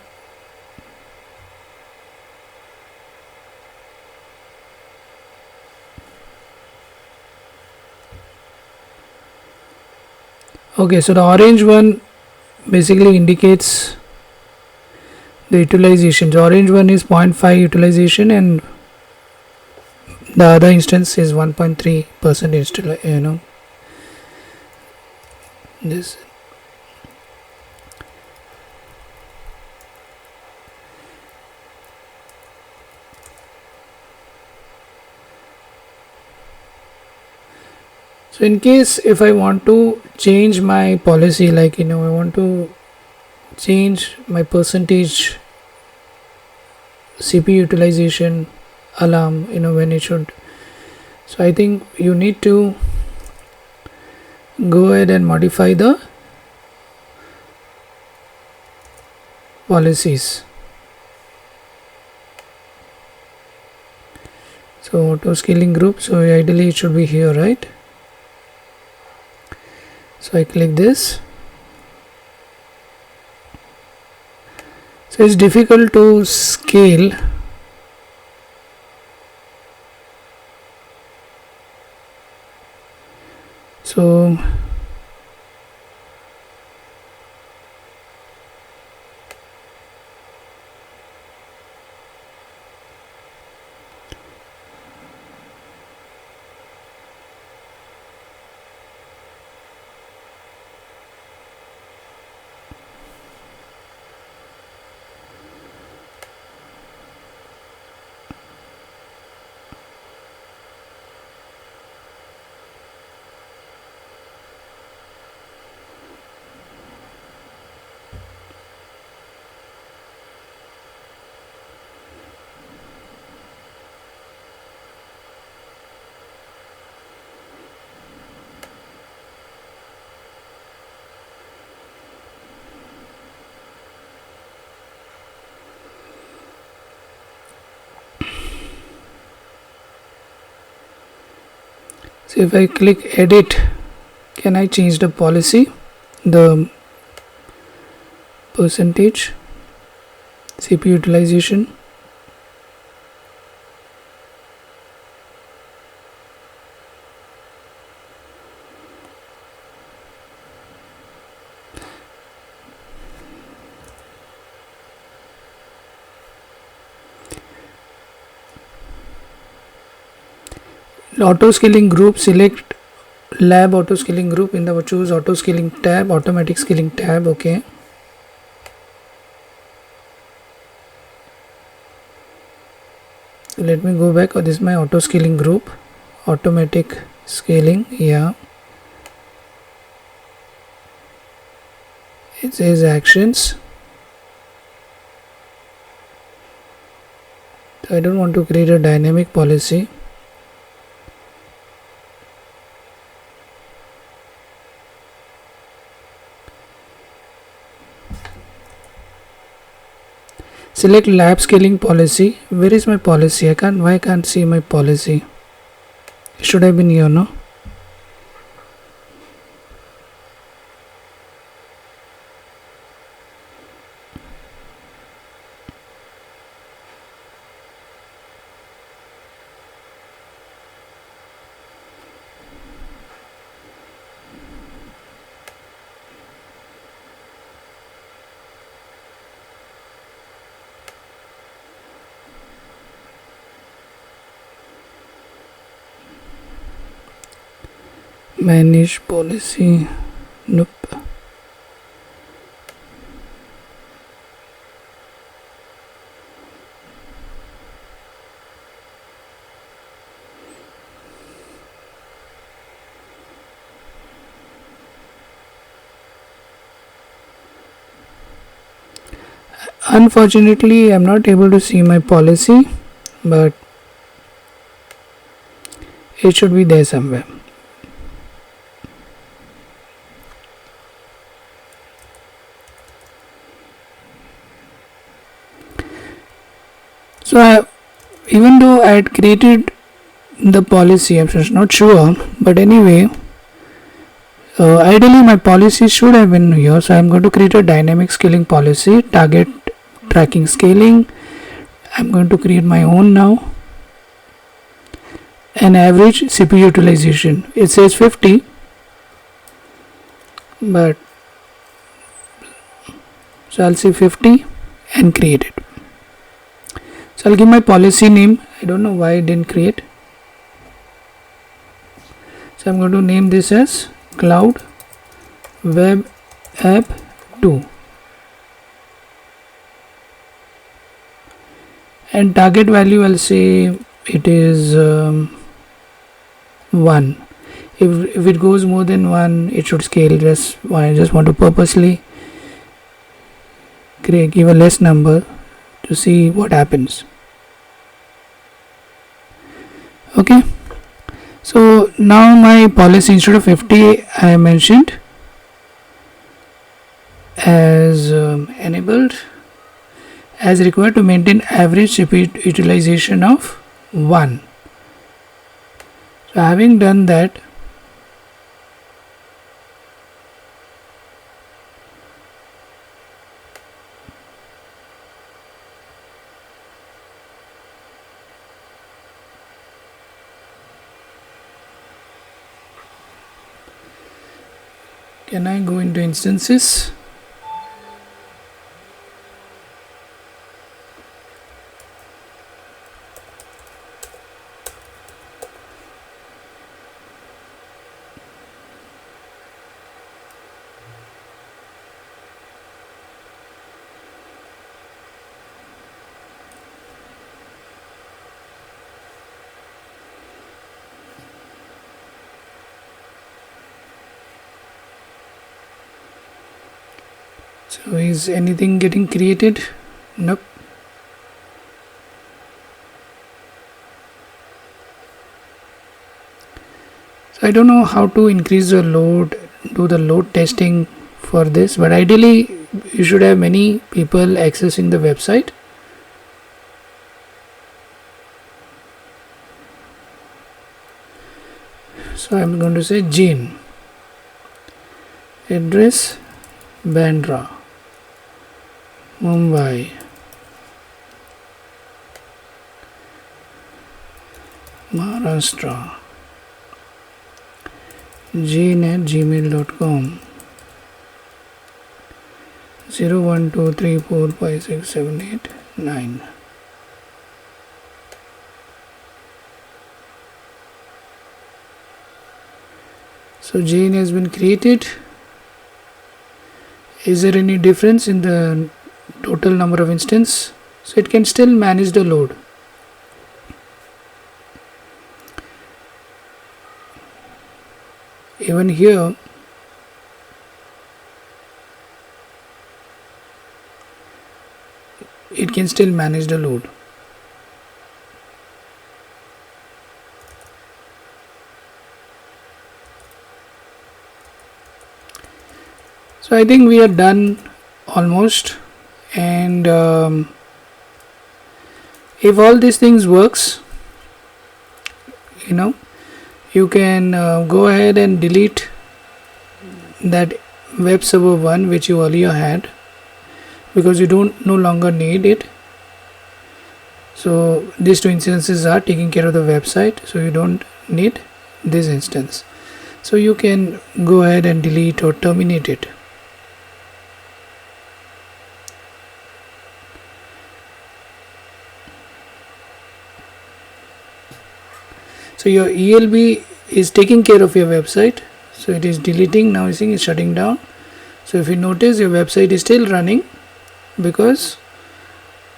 [SPEAKER 1] Okay, so the orange one basically indicates the utilization. The orange one is 0.5 utilization, and the other instance is 1.3% this. So in case if I want to change my policy, like I want to change my percentage CPU utilization alarm, when it should. So I think you need to go ahead and modify the policies. So auto scaling group, so ideally it should be here, right? So I click this. So it's difficult to scale. So if I click edit, can I change the policy, the percentage CPU utilization? Auto scaling group, select lab auto scaling group, in the choose auto scaling tab, automatic scaling tab. Okay, so let me go back. This is my auto scaling group, automatic scaling. Yeah, it says actions. So I don't want to create a dynamic policy. Select lab scaling policy. Where is my policy? Why I can't see my policy? It should have been here, no? Manage policy. Nope. Unfortunately, I'm not able to see my policy, but it should be there somewhere. So even though I had created the policy, I'm just not sure, but anyway, ideally my policy should have been here. So I'm going to create a dynamic scaling policy, target tracking scaling. I'm going to create my own now. An average CPU utilization, it says 50. but so I'll say 50 and create it. So I'll give my policy name. I don't know why it didn't create. So I'm going to name this as Cloud Web App 2. And target value, I'll say it is 1. If it goes more than 1, it should scale. I just want to purposely give a less number to see what happens. Okay, so now my policy, instead of 50, I mentioned as enabled as required to maintain average CPU utilization of 1. So having done that, can I go into instances? So is anything getting created? Nope. So I don't know how to increase the load, do the load testing for this, but ideally you should have many people accessing the website. So I'm going to say Jane, address Bandra, Mumbai, Maharashtra, jane@gmail.com, 012345678 So Jane has been created. Is there any difference in the total number of instances? So it can still manage the load. Even here, it can still manage the load. So I think we are done almost, and if all these things works, you can go ahead and delete that web server 1 which you earlier had, because you no longer need it. So these two instances are taking care of the website, so you don't need this instance. So you can go ahead and delete or terminate it. So your ELB is taking care of your website, so it is deleting. Now you see it's shutting down. So if you notice, your website is still running because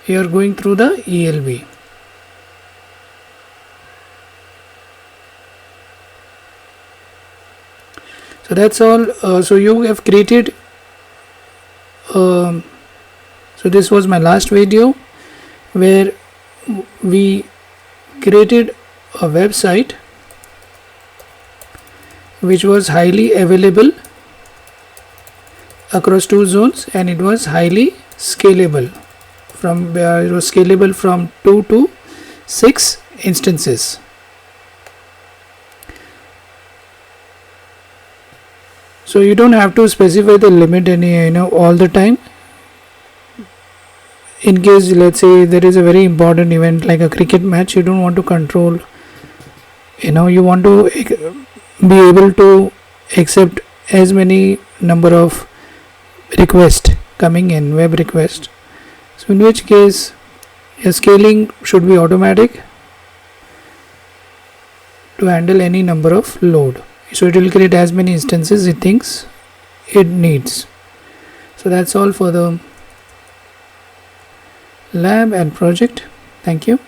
[SPEAKER 1] you are going through the ELB. So that's all. So you have created, so this was my last video where we created a website which was highly available across 2 zones, and it was highly scalable from 2 to 6 instances. So you don't have to specify the limit all the time. In case, let's say, there is a very important event like a cricket match, you don't want to control, you want to be able to accept as many number of requests coming in, web request. So in which case your scaling should be automatic to handle any number of load. So it will create as many instances it thinks it needs. So that's all for the lab and project. Thank you.